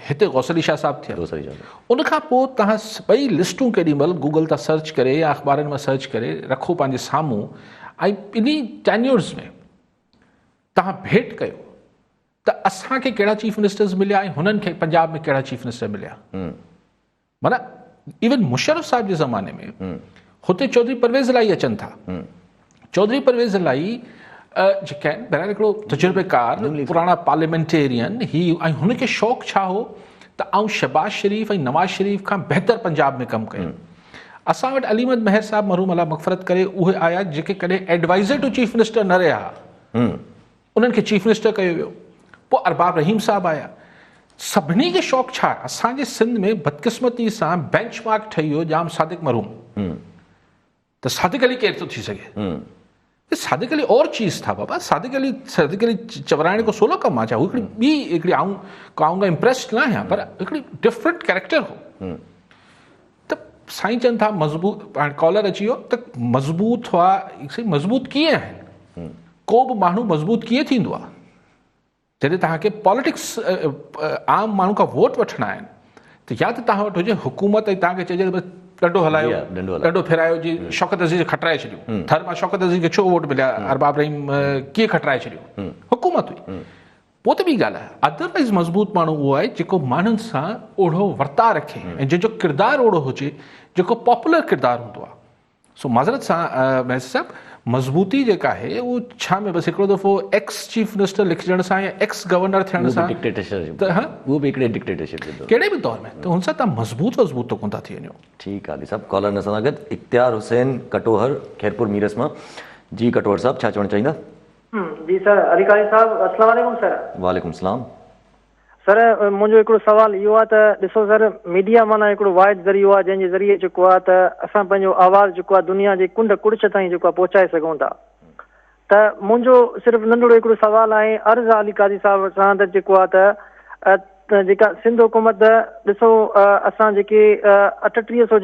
हिते गौसर अली शाह साहब थिया। उनखां पोइ तव्हां ॿई लिस्टूं केॾी महिल गूगल तां सर्च करे या अख़बारनि मां सर्च करे रखो पंहिंजे साम्हूं, ऐं ॿिन्ही टेन्योर्स में तव्हां भेट कयो त असांखे कहिड़ा चीफ मिनिस्टर्स मिलिया ऐं हुननि खे पंजाब में कहिड़ा चीफ मिनिस्टर मिलिया। माना इवन मुशर्रफ साहब जे ज़माने में हुते चौधरी परवेज़ इलाही अचनि था। चौधरी परवेज़ इलाही जेके आहिनि बहरहाल हिकिड़ो तजुर्बेकार पुराणा पार्लियामेंटेरियन ही, ऐं हुनखे शौक़ु छा हो त आउं शहबाज शरीफ़ ऐं नवाज़ शरीफ़ खां बहितर पंजाब में कमु कयो। असां वटि अली अहमद महर साहब मरहूम अल्लाह मग़फ़रत करे, उहे आया जेके कॾहिं एडवाइज़र टू चीफ मिनिस्टर न रहिया, उन्हनि खे चीफ मिनिस्टर कयो वियो। पोइ अरबाब रहीम साहब आया। सभिनी खे शौक़ु छा आहे, असांजे सिंध में बदकिस्मती सां बेंचमार्क ठही वियो जाम सादिक मरहूम, त सादिक अली केरु थो थी सघे। सादिक अली और चीज़ था बाबा, सादिक अली चवराइण को सोलो कमु आहे छा, हू हिकिड़ी ॿी हिकिड़ी आऊंगा इम्प्रेस्ड न आहियां, पर हिकिड़ी डिफरेंट कैरेक्टर हो। त साईं चवनि था मज़बूत, हाणे कॉलर अची वियो त मज़बूत हुआ, मज़बूत कीअं आहिनि, को बि माण्हू मज़बूत कीअं थींदो आहे जॾहिं तव्हांखे पॉलिटिक्स आम माण्हू खां वोट वठणा आहिनि, त या त तव्हां वटि हुजे हुकूमत ऐं तव्हांखे चइजे बसि ॾंडो हलायो, ॾंडो फिरायो, जी शौकत अज़ीज़ खटराए छॾियो, थर मां शौकत अज़ीज़ खे छो वोट मिलिया, अरबाब रहीम कीअं खटराए छॾियो, हुकूमत हुई। पोइ त ॿी ॻाल्हि आहे, अदरवाइज़ मज़बूत माण्हू उहो आहे जेको माण्हुनि सां ओढ़ो वर्ता रखे ऐं जंहिंजो किरदारु ओढ़ो हुजे, जेको पॉपुलर किरदारु हूंदो आहे। सो माज़रत सां महस साहब, मज़बूती जेका आहे उहो छा में बसि हिकिड़ो दफ़ो एक्स चीफ मिनिस्टर लिखजण सां या एक्स गवर्नर थियण सां, उहो बि हिकिड़े डिक्टेटरशिप कहिड़े बि दौर में, त हुन सां तव्हां मज़बूत त कोन था थी वञो। ठीकु आहे साहब, कॉलर न सां गॾु इख्तियार हुसैन कटोहर खैरपुर मीरस मां। जी कटोहर साहब, छा चवणु चाहींदा? जी सर, अली कारी साहब अस्सलाम वालेकुम सर। वालेकुम सलाम सर, मुंहिंजो हिकिड़ो सवाल इहो आहे त ॾिसो सर, मीडिया माना हिकिड़ो वाहिद ज़रियो आहे जंहिंजे ज़रिए जेको आहे त असां पंहिंजो आवाज़ जेको आहे दुनिया जे कुंड कुड़िछ ताईं जेको आहे पहुचाए सघूं था। त मुंहिंजो सिर्फ़ु नंढिड़ो हिकिड़ो सवाल आहे, अर्ज़ु आहे अली कारी साहब सां त जेको आहे त जेका सिंध हुकूमत, ॾिसो असां जेके 3800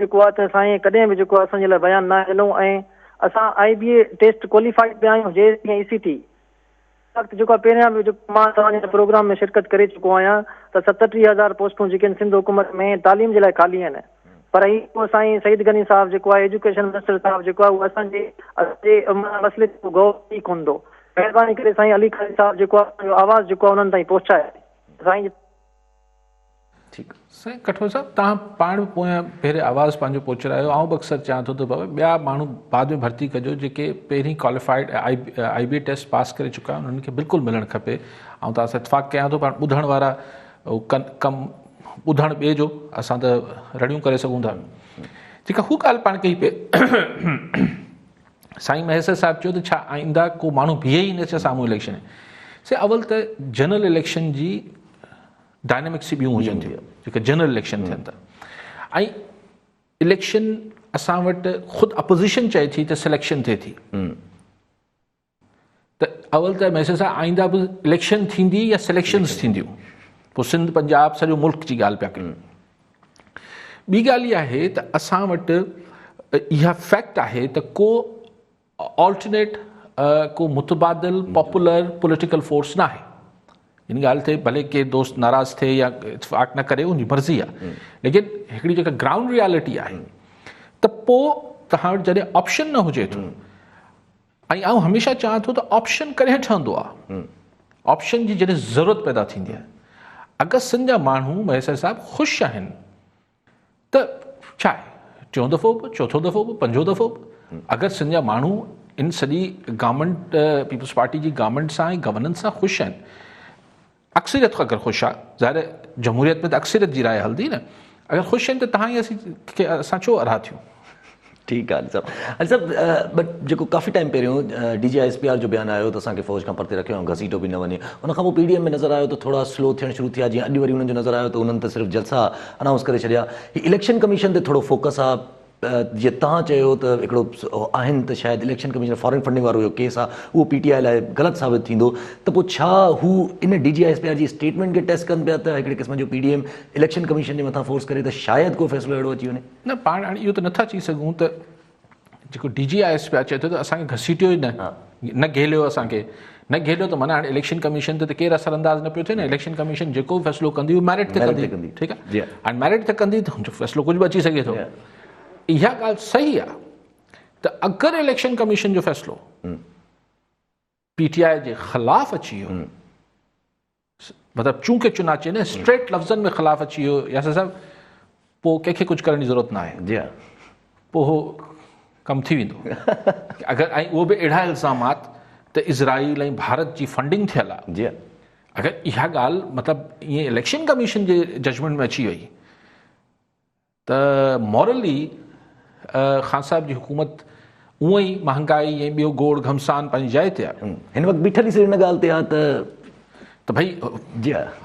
जेको आहे त साईं कॾहिं बि जेको आहे असांजे लाइ बयानु न ॾिनो, ऐं असां IBA टेस्ट क्वालिफाइड पिया आहियूं, JSC ऐं ECT वक़्तु जेको आहे पहिरियां बि जेको मां तव्हांजे प्रोग्राम में शिरकत करे चुको आहियां त 37,000 पोस्टूं जेके आहिनि सिंध हुकूमत में तालीम जे लाइ ख़ाली आहिनि। पर इहो साईं सईद गनी साहब जेको आहे एजुकेशन मिनिस्टर साहब जेको आहे उहो असांजे मसइले ते गौर ई कोन थो। महिरबानी करे साईं अली कारी साहब जेको आहे आवाज़ जेको आहे उन्हनि ताईं पहुचाए। साईं ठीकु साईं कठोर साहब, तव्हां पाण पोयां पहिरें आवाज़ु पंहिंजो पहुचायो, ऐं बि अक्सर चाहियां थो त बाबा ॿिया माण्हू बाद में भर्ती कजो जेके पहिरीं क्वालिफाइड IBA टेस्ट पास करे चुका आहिनि, उन्हनि खे बिल्कुलु मिलणु खपे। ऐं तव्हां सां इतफ़ाक़ कयां थो, पाण ॿुधण वारा कमु ॿुधणु ॿिए जो असां त रड़ियूं करे सघूं था। ठीकु आहे, हू ॻाल्हि पाण कई पे साईं महेसर साहब चयो त छा आईंदा को माण्हू बीहे ई न साम्हूं इलेक्शन से, अवल त जनरल इलेक्शन जी डायनेमिक्स ॿियूं हुजनि थियूं जेके जनरल इलेक्शन थियनि था, ऐं इलेक्शन असां वटि ख़ुदि अपोज़िशन चए थी त सिलेक्शन थिए थी, त अवल त मैसेज सां आईंदा बि इलेक्शन थींदी या सिलेक्शन्स थींदियूं, पोइ सिंध पंजाब सॼो मुल्क जी ॻाल्हि पिया कयूं। ॿी ॻाल्हि इहा आहे त असां वटि इहा फैक्ट आहे त को ऑल्टरनेट को मुतबादिल पॉपुलर पॉलिटिकल फोर्स न आहे। इन ॻाल्हि ते भले के दोस्त नाराज़ थिए या इतफ़ाक़ न करे, उनजी मर्ज़ी आहे, लेकिन हिकिड़ी जेका ग्राउंड रियलिटी आहे त पोइ तव्हां वटि जॾहिं ऑप्शन न हुजे थो ऐं आउं हमेशह चाहियां थो त ऑप्शन कॾहिं ठहंदो आहे, ऑप्शन जी जॾहिं ज़रूरत पैदा थींदी आहे। अगरि सिंध जा माण्हू मैसर साहिबु ख़ुशि आहिनि त छा आहे, टियों दफ़ो बि, चोथों दफ़ो बि, पंजो दफ़ो बि, अगरि सिंध जा माण्हू इन सॼी गवर्नमेंट पीपल्स पार्टी जी गवर्नमेंट सां ऐं गवर्नेंस सां ख़ुशि आहिनि, अक्सरियत अगरि ख़ुशि आहे, ज़ाहिर जमहूरियत में त अक्सरियत जी राय हलंदी न, अगरि ख़ुशि आहिनि त तव्हां ई असां छो अरहा थियूं। ठीकु आहे अली साहब, बट जेको काफ़ी टाइम पहिरियों DGISPR जो बयानु आयो त असांखे फ़ौज खां परते रखियो ऐं घसीटो बि न वञे, उन खां पोइ PDM में नज़र आयो त थोरा स्लो थियणु शुरू थिया, जीअं अॼु वरी उन्हनि जो नज़र आयो त उन्हनि त सिर्फ़ु जलसा अनाउंस करे छॾिया। हीउ इलेक्शन कमीशन ते थोरो फोकस आहे, जीअं तव्हां चयो त हिकिड़ो आहिनि त शायदि इलेक्शन कमीशन फॉरेन फंडिंग वारो जो केस आहे उहो PTI लाइ ग़लति साबित थींदो, त पोइ छा हू इन DGISPR जी स्टेटमेंट खे टेस्ट कनि पिया त हिकिड़े क़िस्म जो PDM इलेक्शन कमीशन जे मथां फोर्स करे त शायदि को फ़ैसिलो अहिड़ो अची वञे? न, पाण हाणे इहो त नथा चई सघूं त जेको DGISPR चए थो त असांखे घसीटियो ई न घेलियो, असांखे न घेलियो त माना हाणे इलेक्शन कमीशन ते त केरु असरअंदाज़ न पियो थिए न। इलेक्शन कमीशन जेको बि फ़ैसिलो कंदी उहो मेरिट ते कंदी, ठीकु आहे, हाणे मेरिट ते कंदी त हुनजो फ़ैसिलो कुझु बि अची सघे थो। इहा ॻाल्हि सही आहे त अगरि इलेक्शन कमीशन जो फ़ैसिलो PTI जे ख़िलाफ़ अची वियो, मतिलबु चूंके चुनाचे न स्ट्रेट लफ़्ज़नि में ख़िलाफ़ अची वियो, या साहिबु पोइ कंहिंखे कुझु करण जी ज़रूरत न आहे, पोइ उहो कमु थी वेंदो। अगरि ऐं उहो बि अहिड़ा इल्ज़ामात त इज़राइल ऐं भारत जी फंडिंग थियल आहे, अगरि इहा ॻाल्हि मतिलबु ईअं इलेक्शन कमीशन जे जजमेंट में अची वई त मॉरली ख़ान साहिब जी हुकूमत उअं ई महांगाई ऐं ॿियो गोड़ घमसान पंहिंजी जाइ ते आहे। हिन वक़्तु बीठल ई हिन ॻाल्हि ते आहे त भई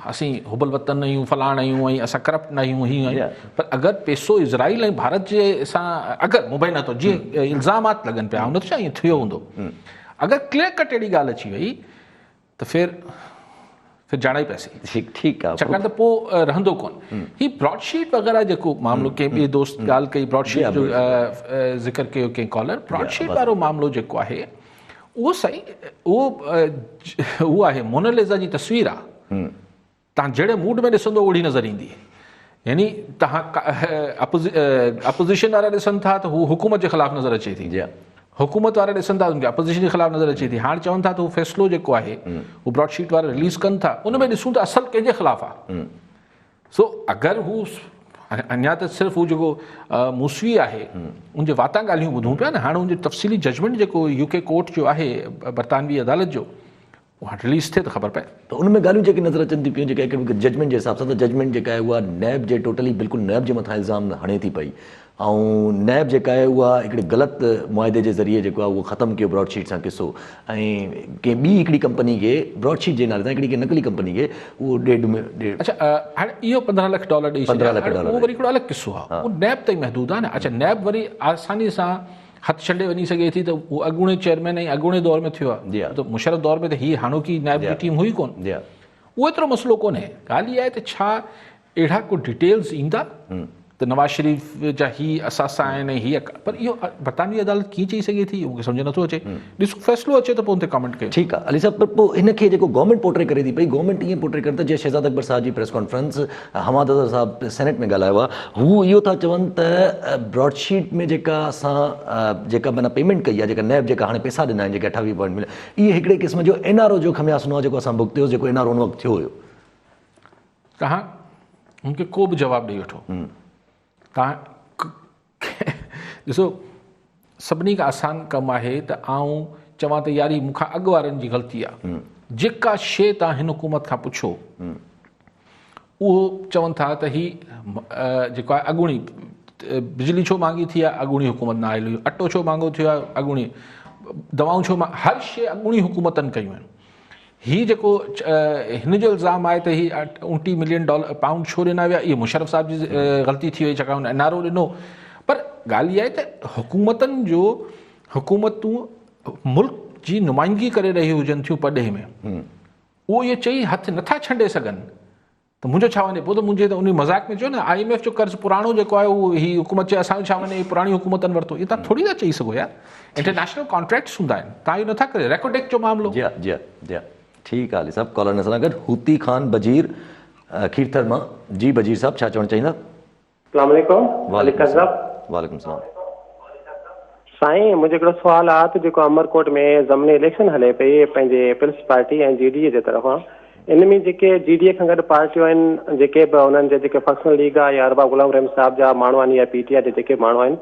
असीं हुबल वतन आहियूं, फलाण आहियूं ऐं असां करप्ट न आहियूं, हीअं आहियूं, पर अगरि पैसो इज़राइल ऐं भारत जे सां अगरि मुंबई नथो, जीअं इल्ज़ामात लॻनि पिया, हुन छा ईअं थियो हूंदो, अगरि क्लियर कट अहिड़ी ॻाल्हि अची वई त फिर जाणा ई पैसे, ठीकु आहे, छाकाणि त पोइ रहंदो कोन। ही ब्रॉडशीट वग़ैरह जेको मामिलो कंहिं ॿिए दोस्त ॻाल्हि कई, ब्रॉडशीट जो ज़िक्र कयो कंहिं कॉलर, ब्रॉडशीट वारो मामिलो जेको आहे उहो सही, उहो आहे मोनालिज़ा जी तस्वीर आहे, तव्हां जहिड़े मूड में ॾिसंदो ओड़ी नज़र ईंदी, यानी तव्हां अपोज़िशन वारा ॾिसनि था त हू हुकूमत जे ख़िलाफ़ु नज़र अचे थी, हुकूमत वारा ॾिसनि था उनखे अपोज़िशन जे ख़िलाफ़ु नज़र अचे थी। हाणे चवनि था त उहो फ़ैसिलो जेको आहे उहो ब्रॉडशीट वारा रिलीज़ कनि था, उन में ॾिसूं त असलु कंहिंजे ख़िलाफ़ु आहे। सो अगरि हू अञा त सिर्फ़ु हू जेको मूसवी आहे उनजे वाता ॻाल्हियूं ॿुधूं पिया न, हाणे उनजो तफ़सीली जजमेंट जेको UK कोर्ट जो आहे, बरतानवी अदालत जो, उहा रिलीज़ थिए त ख़बर पए। त उनमें ॻाल्हियूं जेके नज़र अचनि थी पियूं, जेके जजमेंट जे हिसाब सां, त जजमेंट जेका आहे उहा नैब जे टोटली बिल्कुलु नैब जे मथां इल्ज़ाम हणे थी पई, ऐं नैब जेका आहे उहा हिकिड़े ग़लति मुआदे जे ज़रिए जेको आहे उहो ख़तमु कयो ब्रॉडशीट सां किसो, ऐं कंहिं ॿी हिकिड़ी कंपनी खे ब्रॉडशीट जे नाले सां हिकिड़ी कंहिं नकली कंपनी खे उहो $1.5 अच्छा, हाणे इहो $15 लख ॾेई छॾिया, $15 लख, उहो वरी हिकिड़ो अलॻि किसो आहे, उहो नैब ताईं महदूद आहे न। अच्छा, नैब वरी आसानी सां हथु छॾे वञी सघे थी, त उहो अॻूणे चेयरमैन ऐं अॻूणे दौर में थियो आहे, त मुशर्रफ दौर में त हीअ हाणोकी नैब जी टीम हुई कोन, उहो एतिरो मसइलो कोन्हे। ॻाल्हि इहा आहे त छा अहिड़ा को डिटेल्स ईंदा त नवाज़ शरीफ़ जा ही असासा आहिनि, हीअ, पर इहो बरतानवी अदालत कीअं चई सघे थी, मूंखे सम्झ नथो अचे। ॾिसो फ़ैसिलो अचे त पोइ हुन ते कमेंट कयो। ठीकु आहे अली साहब, पर पोइ हिनखे जेको गवर्नमेंट पोर्ट्रे करे थी पई, गवर्नमेंट ईअं पोर्ट्रे करे त जीअं शहज़ाद अकबर साहब जी प्रेस कॉन्फ्रेंस हमाद अज़हर साहब सेनेट में ॻाल्हायो आहे, हू इहो था चवनि त ब्रॉडशीट में जेका असां जेका माना पेमेंट कई आहे, जेका नैब जेका हाणे पैसा ॾिना आहिनि, जेके 28 पॉइंट मिलिया, इहे हिकिड़े क़िस्म जो NRO जो खमियासनो आहे जेको असां भुगतियो, जेको NRO उन वक़्तु थियो हुयो। तव्हां हुनखे को बि जवाबु ॾेई वठो, तव्हां ॾिसो, सभिनी खां आसान कमु आहे त आऊं चवां त यारी मूंखां अॻु वारनि जी ग़लती आहे, जेका शइ तव्हां हिन हुकूमत खां पुछो उहो चवनि था त ही जेको आहे अॻूणी बिजली छो महांगी थी आहे, अॻूणी हुकूमत न आयल हुई, अटो छो महांगो थियो आहे, अॻूणी दवाऊं छो, हर शइ अॻूणी हुकूमतनि कयूं आहिनि। हीअ जेको हिन जो इल्ज़ाम आहे त हीअ $29 मिलियन पाउंड छो ॾिना विया, इहा मुशर्रफ साहिब जी ग़लती थी वई, छाकाणि हुन NRO ॾिनो। पर ॻाल्हि इहा आहे त हुकूमतनि जो, हुकूमतूं मुल्क जी नुमाइंदगी करे रही हुजनि थियूं परॾेह में, उहो इहो चई हथु नथा छंडे सघनि त मुंहिंजो छा वञे, पोइ त मुंहिंजे त उन मज़ाक में चयो न IMF जो कर्ज़ु पुराणो जेको आहे उहो ही हुकूमत चए असांजो छा वञे, पुराणी हुकूमतनि वरितो, इहो तव्हां थोरी था चई सघो यार, इंटरनेशनल कॉन्ट्रैक्ट्स हूंदा आहिनि, तव्हां इहो नथा करे। रेकोडेक जो मामिलो, ठीकु आहे अली साहब, कॉलर न सां गॾु हूती ख़ान बजीर खीरथर मां। जी बजीर साहब, छा चवणु चाहींदा? अस्सलाम वालेकुम। वालेकुम सलाम। साईं मुंहिंजो हिकिड़ो सुवालु आहे त जेको अमरकोट में ज़मनी इलेक्शन हले पई पंहिंजे पीपल्स पार्टी ऐं जीडीए जे तरफ़ां, इन में जेके जीडीए खां गॾु पार्टियूं आहिनि, जेके बि उन्हनि जे जेके पर्सनल लीग आहे या अरबा गुलाम रहम साहब जा माण्हू आहिनि या पीटीआई जे जेके माण्हू आहिनि,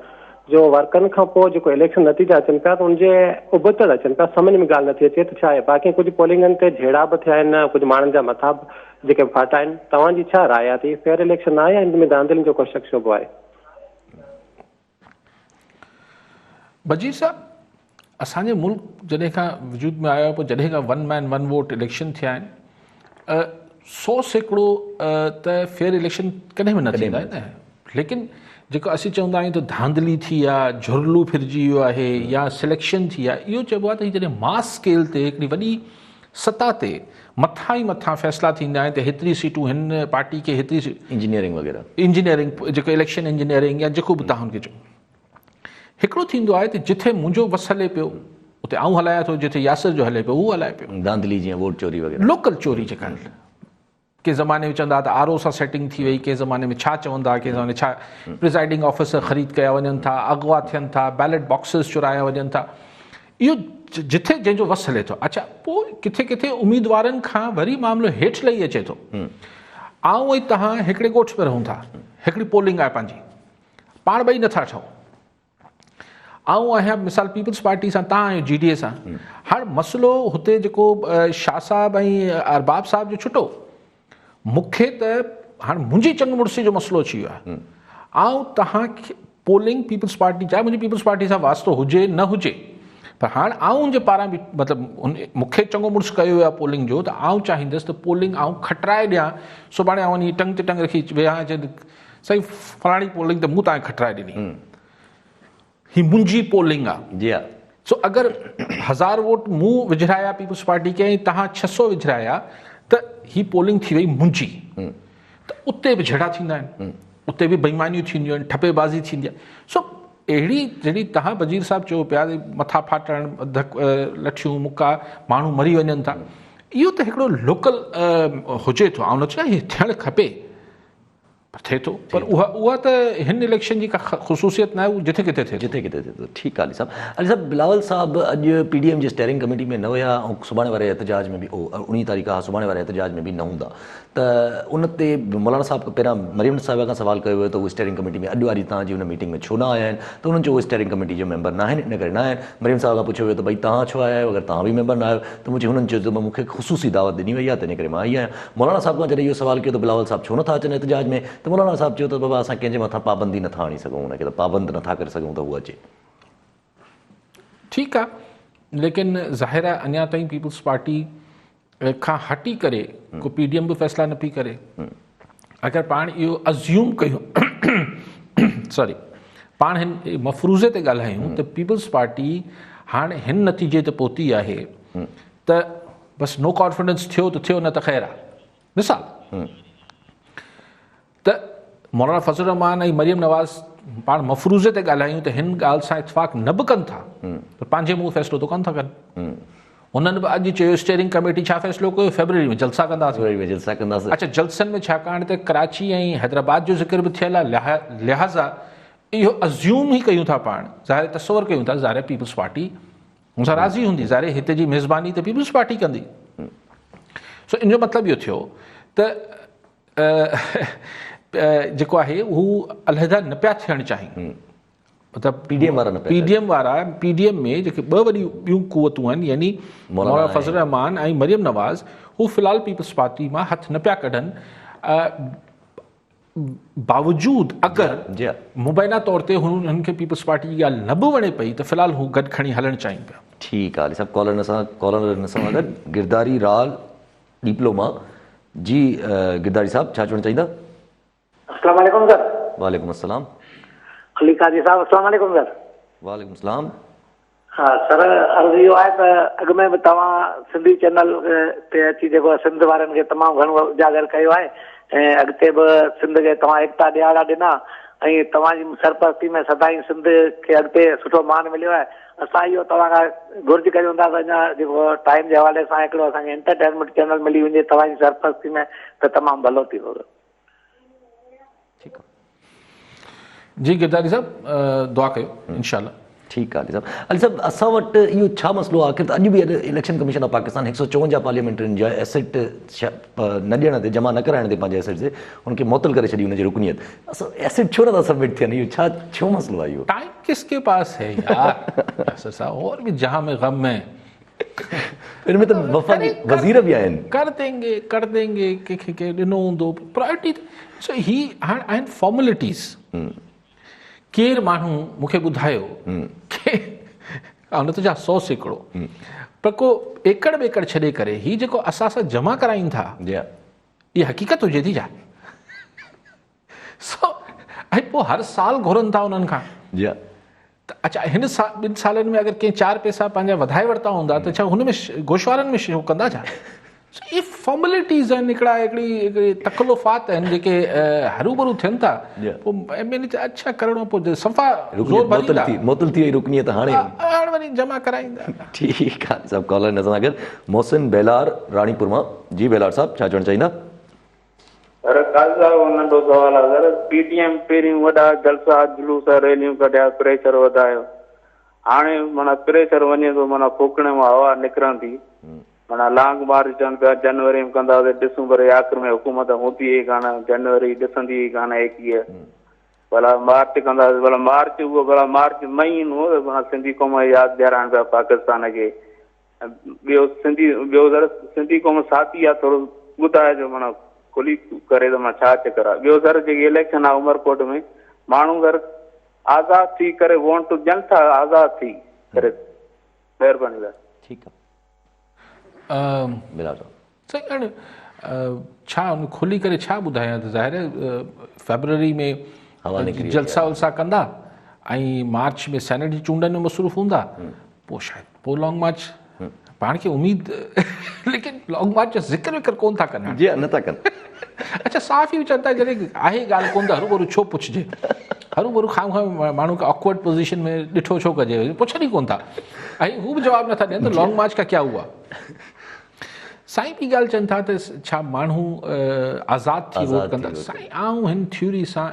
जो वर्करनि खां पोइ जेको इलेक्शन नतीजा अचनि पिया त उनजे उबतड़ अचनि पिया, सम्झ में ॻाल्हि नथी अचे त छा आहे। बाक़ी कुझु पोलिंगनि ते झेड़ा बि थिया आहिनि, कुझु माण्हुनि जा मथा बि जेके फाटा आहिनि। तव्हांजी छा राय आहे? फेयर इलेक्शन आहे या इन में धांधलियुनि जो को शक शुबो आहे? बजीर साहब, असांजे मुल्क जॾहिं खां वजूद में आयो पोइ जॾहिं खां one man one vote election थिया आहिनि, 100 सैकड़ो त फेयर इलेक्शन कॾहिं बि न थींदा आहिनि। लेकिन जेको असीं चवंदा आहियूं त धांधली थी आहे, झुरलू फिरजी वियो आहे या सिलेक्शन थी आहे, इहो चइबो आहे त जॾहिं मास स्केल ते हिकिड़ी वॾी सतह ते मथां ई मथां फ़ैसिला थींदा आहिनि त हेतिरी सीटूं हिन पार्टी खे, हेतिरी इंजीनियरिंग वग़ैरह, इंजीनियरिंग जेको इलेक्शन इंजीनियरिंग या जेको बि तव्हां हुनखे चओ, हिकिड़ो थींदो आहे त जिथे मुंहिंजो वस हले पियो उते आऊं हलायां थो, जिथे यासिर जो हले पियो उहो हलाए पियो। धांधली जीअं वोट चोरी वग़ैरह, लोकल चोरी जेका के ज़माने में चवंदा त आरओ सां सेटिंग थी वई, के ज़माने में छा चवंदा, के ज़माने छा प्रिज़ाइडिंग ऑफिसर ख़रीद कया वञनि था, अगवा थियनि था, बैलेट बॉक्सिस चुराया वञनि था, इहो जिथे जंहिंजो वस हले थो। अच्छा, पोइ किथे किथे उम्मीदवारनि खां वरी मामिलो हेठि लही अचे थो। आऊं ऐं तव्हां हिकिड़े ॻोठ में रहूं था, हिकिड़ी पोलिंग आहे पंहिंजी, पाण ॿई नथा ठहूं। आऊं आहियां मिसाल पीपल्स पार्टी सां, तव्हां आहियो जीडीए सां। हाणे मसइलो हुते जेको शाह साहब ऐं अरबाब साहब जो छुटो, मूंखे त हाणे मुंहिंजी चंग मुड़सी जो मसइलो अची वियो आहे। आऊं तव्हांखे पोलिंग पीपल्स पार्टी, चाहे मुंहिंजी पीपल्स पार्टी सां वास्तो हुजे न हुजे, पर हाणे आऊं जे पारां बि मतिलबु मूंखे चङो मुड़ुसु कयो आहे पोलिंग जो, त आऊं चाहींदुसि त पोलिंग आऊं खटराए ॾियां। सुभाणे आऊं वञी टंग ते टंग रखी वेहां, साईं फलाणी पोलिंग त मूं तव्हांखे खटराए ॾिनी, ही मुंहिंजी पोलिंग आहे। जी हा। सो अगरि 1000 वोट मूं विझराया पीपल्स पार्टी खे ऐं तव्हां 600 विझराया त ही पोलिंग थी वई मुंहिंजी। त उते बि झेड़ा थींदा आहिनि, उते बि बेईमानियूं थींदियूं आहिनि, ठपेबाज़ी थींदी आहे। सो अहिड़ी जहिड़ी तव्हां बजीर साहब चयो पिया मथा फाटण, लठियूं मुका, माण्हू मरी वञनि था, इहो त हिकिड़ो लोकल हुजे थो। ऐं न चवां हीअ थियणु खपे, पर थिए थो, पर उहा त हिन इलेक्शन जी का ख़ुसूसियत न आहे, उहा जिथे किथे थिए, जिथे किथे थिए थो। ठीकु आहे अली साहब, बिलावल साहब अॼु पीडीएम जी स्टेयरिंग कमेटी में न हुया ऐं सुभाणे वारे एहतजाज में बि 19 तारीख़ खां सुभाणे वारे एहतजाज में बि न हूंदा। त उन ते मौलाना साहब पहिरियां मरियम साहिबा खां सवाल कयो वियो त उहे स्टेयरिंग कमेटी में अॼु वारी तव्हांजी उन मीटिंग में छो न आया आहिनि, त उन्हनि चयो उहे स्टेयरिंग कमेटी जो मेंबर न आहिनि, इन करे न आहिनि। मरियम साहिब खां पुछियो वियो त भई तव्हां छो आया आहियो, अगरि तव्हां बि मेंबर न आहियो त मुंहिंजे हुननि चयो त मूंखे ख़ुसूसी दावत ॾिनी वई आहे, त इन करे मां आई आहियां। मौलाना साहब खां जॾहिं इहो सवाल कयो त बिलावल साहब छो नथा अचनि एहतजाज में, त मौलाना साहब चयो त बाबा असां कंहिंजे मथां पाबंदी नथा आणी सघूं, हुनखे त पाबंद नथा करे सघूं त उहो अचे। ठीकु आहे, लेकिन ज़ाहिर आहे अञा ताईं पीपल्स पार्टी खां हटी करे को पीडीएम बि फ़ैसिला न पई करे। अगरि पाण इहो अज़्यूम कयूं सॉरी पाण हिन मफ़रूज़े ते ॻाल्हायूं त पीपल्स पार्टी हाणे हिन नतीजे ते पहुती आहे त बसि नो कॉन्फिडेंस थियो त थियो, न त ख़ैरु आहे। मिसाल त मौलाना फज़ल रहमान ऐं मरियम नवाज़ पाण मफ़रूज़े ते ॻाल्हायूं त हिन ॻाल्हि सां इतफ़ाक़ न बि कनि था, पर पंहिंजे मुंहुं फ़ैसिलो त कोन था कनि। उन्हनि बि अॼु चयो स्टेयरिंग कमेटी छा फ़ैसिलो कयो, फेबरवरी में जलसा कंदासीं। अच्छा, जलसनि में छाकाणि त कराची ऐं हैदराबाद जो ज़िक्र बि थियल आहे, लिहाज़ा इहो अज़्यूम ई कयूं था, पाण ज़ाहिर तसवर कयूं था, ज़ाहिर पीपल्स पार्टी मूंसां राज़ी हूंदी, ज़ाहिर हिते जी मेज़बानी त पीपल्स पार्टी कंदी। सो इन जो मतिलबु इहो थियो त जेको आहे उहो अलहदा न पिया थियणु चाहिनि। मतिलबु पीडीएम वारा पीडीएम में जेके ॿ वॾियूं ॿियूं कुवतूं आहिनि, यानी मौलाना फज़ल रहमान ऐं मरियम नवाज़, हू फ़िलहाल पीपल्स पार्टी मां हथ न पिया कढनि। बावजूद अगरि मुबैना तौर ते हुननि खे पीपल्स पार्टी जी ॻाल्हि न बि वणे पई त फ़िलहाल हू गॾु खणी हलणु चाहिनि पिया। ठीकु आहे सभु कॉलर सां गॾु गिरदारी राल डिप्लोमा जी। गिरदारी साहब छा चवणु चाहींदा? अस्सलाम वालेकुम सर। वालेकुम अस्सलाम। अली काजी साहब अस्सलाम वालेकुम सर। वालेकुम सलाम। हाँ सर, अर्ज़ु इहो आहे त अॻु में बि तव्हां सिंधी चैनल ते अची जेको सिंध वारनि खे तमामु घणो उजागर कयो आहे, ऐं अॻिते बि सिंध खे तव्हां एकता ॾियारा ॾिना, ऐं तव्हांजी सरपरस्ती में सदाईं सिंध खे अॻिते सुठो मान मिलियो आहे। असां इहो तव्हां खां घुर्ज कयूं था त अञा जेको टाइम जे हवाले सां हिकिड़ो असांखे एंटरटेनमेंट चैनल मिली वञे तव्हांजी सरपरस्ती में, त तमामु भलो थी वियो। जी गिरदारी साहब, दुआ कयो इंशाअल्लाह। ठीकु आहे अली साहब असां वटि इहो छा मसइलो आहे? आख़िर त अॼु बि इलेक्शन कमीशन ऑफ पाकिस्तान 154 पार्लियामेंटरियुनि जा एसेट न ॾियण ते, जमा न कराइण ते पंहिंजे एसेट जे उनखे मुअतल करे छॾी हुनजी रुकनियत। असां एसेट छो नथा सबमिट थियनि? इहो छो मसइलो आहे? इहो टाइम किसके पास है यार यासिर साहब, और भी जहां में गम में इनमें त वफ़ाक़ी वज़ीर बि आहिनि। कर देंगे के ॾिनो हूंदो प्रायोरिटी। सो ही हाणे आहिनि फॉर्मेलिटीज़। केरु माण्हू मूंखे ॿुधायो के हुन त जा 100 सैकड़ो पर को एकड़ ॿेकड़ छॾे करे ही जेको असां सां जमा कराइनि था इहा हक़ीक़त हुजे थी छा? सो ऐं पोइ हर साल घुरनि था उन्हनि खां। त अच्छा हिन 2 सालनि में अगरि कंहिं 4 पैसा पंहिंजा वधाए वरिता हूंदा त छा हुन में गोशवारनि में शो कंदा छा? इहे फॉर्मेलिटीज़ आहिनि, हिकिड़ी तकल्लुफ़ात आहिनि जेके हरूभरू थियनि था। पोइ अच्छा करिणो पोइ सफ़ा मुअतल थी वई रुकनियत, हाणे वरी जमा कराईंदा। ठीकु आहे सभु कॉलर नज़र अगरि मोहसिन बेलार राणीपुर मां। जी बेलार साहब छा चवणु चाहींदा? अरे काज़ी साहब नंढो सवाल आहे सर। पीटीएम पहिरियों वॾा जलसा जुलूस रैलियूं कढिया, प्रेशर वधायो, हाणे माना प्रेशर वञे थो, माना फूकणे मां हवा निकिरनि थी। माना लॉन्ग मार्च चवनि पिया जनवरी में कंदासीं, डिसंबर जे आख़िर में हुकूमत हूंदी ई कान, जनवरी ॾिसंदी ई कान 21 भला मार्च कंदासीं, भला मार्च उहो भला मार्च मई में माना सिंधी क़ौम यादि ॾियारणु पिया पाकिस्तान खे। ॿियो सिंधी क़ौम साथी आहे, थोरो ॿुधाइजो माना खुली करे त मां छा चकर आहे। ॿियो सर जेकी इलेक्शन आहे उमरकोट में, माण्हू सर आज़ादु थी करे वोट ॾियनि था, आज़ादु थी करे, महिरबानी सर। ठीकु आहे छा खुली करे छा ॿुधायां? त ज़ाहिर आहे फेबररी में जलसा वलसा कंदा ऐं मार्च में सेनेट जी चूंडनि में मसरूफ़ हूंदा, पोइ शायदि पोइ लॉन्ग मार्च पाण खे उमेद लेकिन लॉन्ग मार्च जो ज़िक्र विक्र कोन था कनि। जी नथा कनि। अच्छा साफ़ ई चवनि था जॾहिं आहे ॻाल्हि कोन त हरू भरू छो पुछिजे? हरू भरू खां माण्हू खे ऑकवर्ड पोज़ीशन में ॾिठो छो कजे? पुछनि ई कोन था ऐं हू बि जवाबु नथा ॾियनि त लॉन्ग मार्च का क्या हुआ? साईं ॿी ॻाल्हि चवनि था त छा माण्हू आज़ादु थी वोट कंदा? साईं आऊं हिन थ्योरी सां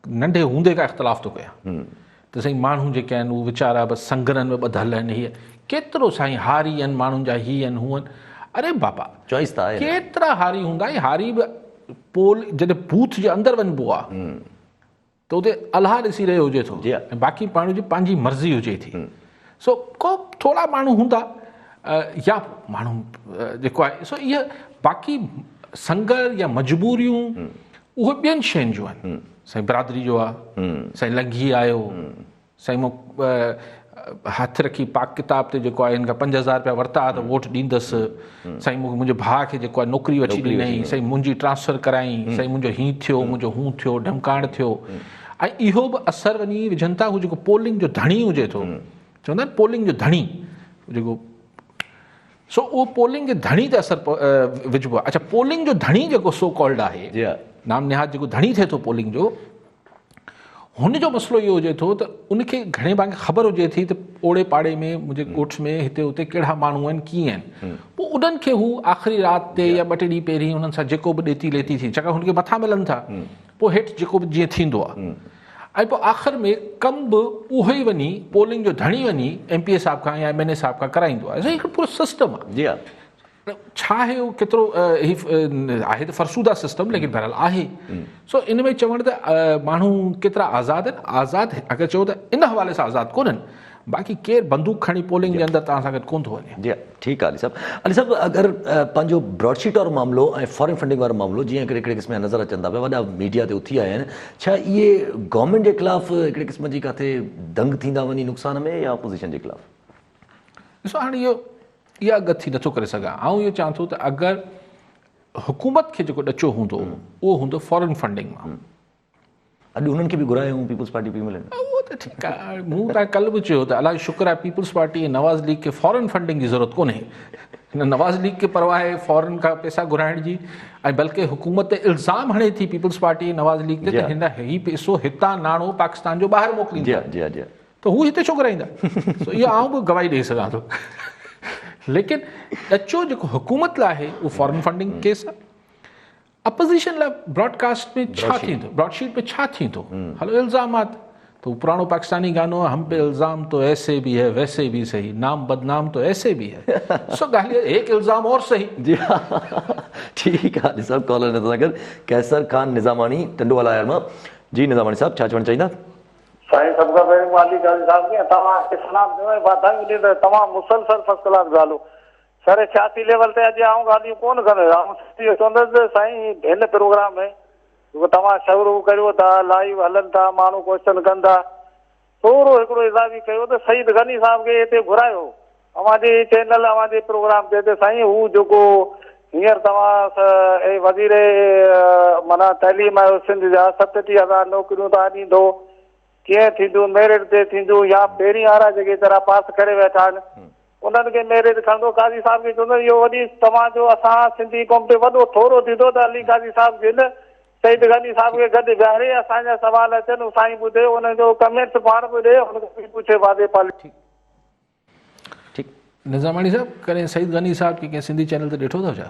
नंढे हूंदे खां इख़्तिलाफ़ थो कयां त साईं माण्हू जेके आहिनि उहे वीचारा बसि संगरनि में ॿधल आहिनि। हीअ केतिरो साईं हारी आहिनि माण्हुनि जा, हीअ आहिनि हूअ आहिनि। अरे बाबा चॉइस त आहे, केतिरा हारी हूंदा। ऐं हारी बि पोल जॾहिं बूथ जे अंदरि वञिबो आहे त उते अलाह ॾिसी रहियो हुजे थो ऐं बाक़ी माण्हू जी पंहिंजी मर्ज़ी हुजे थी। सो को थोरा माण्हू हूंदा या माण्हू जेको आहे सो इहा बाक़ी संगर या मजबूरियूं उहे ॿियनि शयुनि जूं आहिनि। साईं बिरादरी जो आहे, साईं लंघी आयो, साईं मूं हथ रखी पाक किताब ते जेको आहे हिन खां 5000 रुपया वरिता त वोट ॾींदसि, साईं मुंहिंजे भाउ खे जेको आहे नौकिरी वठी ॾिनई, साईं मुंहिंजी ट्रांसफर कराई, साईं मुंहिंजो हीअं थियो, मुंहिंजो हूं थियो, ढमकाइण थियो। ऐं इहो बि असरु वञी विझनि था हू जेको पोलिंग जो धणी हुजे थो, चवंदा आहिनि पोलिंग जो धणी जेको, सो उहो पोलिंग जे धणी ते असरु विझिबो आहे। अच्छा पोलिंग जो धणी जेको सो कॉल्ड आहे, नाम निहाद जेको धणी थिए थो पोलिंग जो, हुनजो मसइलो इहो हुजे थो त उनखे घणे भाङे ख़बर हुजे थी त ओड़े पाड़े में मुंहिंजे ॻोठ में हिते हुते कहिड़ा माण्हू आहिनि, कीअं आहिनि। पोइ उन्हनि खे हू आख़िरी राति ते या 2 टे ॾींहं पहिरीं उन्हनि सां जेको बि ॾेती लेती थी, छाकाणि हुनखे मथां मिलनि था, पोइ हेठि जेको बि जीअं थींदो आहे ऐं पोइ आख़िर में कम बि उहो ई वञी पोलिंग जो धणी वञी MPA साहिब खां या MNA साहिब खां कराईंदो आहे। हिकिड़ो पूरो सिस्टम आहे। जी छा आहे उहो केतिरो आहे त फरसूदा सिस्टम, लेकिन बहरहाल आहे। सो इन में चवणु त माण्हू केतिरा आज़ादु आहिनि, आज़ादु अगरि चओ त इन हवाले सां आज़ादु कोन्हनि, बाक़ी केरु बंदूक खणी पोलिंग जे अंदरि तव्हां सां गॾु कोन थो वञे। जी ठीकु आहे अली साहब अगरि पंहिंजो ब्रॉडशीट वारो मामिलो ऐं फॉरेन फंडिंग वारो मामिलो जीअं हिकिड़े क़िस्म जा नज़र अचनि था पिया, वॾा मीडिया ते उथी आया आहिनि, छा इहे गवर्नमेंट जे ख़िलाफ़ु हिकिड़े क़िस्म जी किथे दंग थींदा वञी नुक़सान में या अपोज़िशन जे ख़िलाफ़ु? ॾिसो हाणे इहा अॻु थी नथो करे सघां। आउं इहो चाहियां थो त अगरि हुकूमत खे जेको ॾचो हूंदो उहो हूंदो फॉरेन फंडिंग मां। अॼु उन्हनि खे बि घुरायूं पीपल्स पार्टी पई मिलनि, उहो त ठीकु आहे। मूं तव्हां कल्ह बि चयो त अलाए शुक्र आहे पीपल्स पार्टी ऐं नवाज़ लीग खे फॉरेन फंडिंग जी ज़रूरत कोन्हे। हिन नवाज़ लीग खे परवाह आहे फॉरेन खां पैसा घुराइण जी, ऐं बल्कि हुकूमत ते इल्ज़ाम हणे थी पीपल्स पार्टी ऐं नवाज़ लीग ते त हिन हीउ पैसो हितां नाणो पाकिस्तान जो ॿाहिरि मोकिलींदा, त हू हिते छो घुराईंदा? सो इहा आउं बि गवाही ॾेई सघां थो। लेकिन ॾचो जेको हुकूमत लाइ आहे उहो फॉरेन फंडिंग केस आहे। अपोज़िशन लाइ ब्रॉडकास्ट में छा थींदो, ब्रॉडशीट में छा थींदो? हलो इल्ज़ामात तो वो पुरानो पाकिस्तानी गानो हम पे इल्ज़ाम तो ऐसे भी है वैसे भी सही, नाम बदनाम तो ऐसे भी है। सो ॻाल्हि एक इल्ज़ाम और सही। जी हा, ठीकु आहे। ॾिसो कॉलर नथो अगरि कैसर खान निज़ामानी टंडोवाला आहियां मां। जी निज़ामानी साहब छा चवणु चाहींदा? साईं सभ खां पहिरीं माली गाली साहब खे तव्हां सलाम ॾियो ऐं वाधायूं ॾींदो तव्हां मुसलसल फर्स्ट क्लास ॻाल्हियो। सारे 86 लेवल ते अॼु आऊं ॻाल्हियूं कोन कंदो आऊं चवंदुसि साईं हिन प्रोग्राम में जेको तव्हां शुरू करियो था, लाइव हलनि था, माण्हू क्वेश्चन कनि था, थोरो हिकिड़ो इज़ाफ़ी कयो त सईद गनी साहब खे हिते घुरायो अवांजे चैनल अवांजे प्रोग्राम ते साईं। हू जेको हींअर तव्हां वज़ीर माना तइलीम आयो सिंध जा 37,000 नौकरियूं तव्हां ॾींदो, कीअं थींदियूं, मेरिट ते थींदियूं या पहिरीं वारा जेके तरह पास करे वेठा आहिनि उन्हनि खे मेरिट खणंदो। काज़ी साहब खे चवंदो इहो वॾी तव्हांजो असां सिंधी क़ौम ते वॾो थोरो थींदो त अली काज़ी साहब खे न सईद गनी साहब खे गॾु विहारे असांजा सवाल अचनि साईं ॿुधे उनजो कमेंट्स पाण बि ॾे, हुनखे बि पुछे वादे पाले। निज़ामानी साहब कॾहिं सईद गनी साहब खे कंहिं सिंधी चैनल ते ॾिठो अथव छा?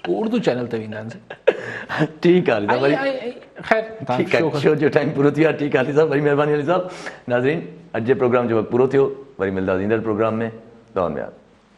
उहो उर्दू चैनल ते वेंदा आहिनि। ठीकु आहे वरी ख़ैर ठीकु आहे, शो जो टाइम पूरो थी वियो आहे। ठीकु आहे साहब, वरी महिरबानी अली साहब। नाज़रीन अॼु जे प्रोग्राम जो वक़्तु पूरो थियो, वरी मिलंदासीं ईंदड़ प्रोग्राम में। तव्हां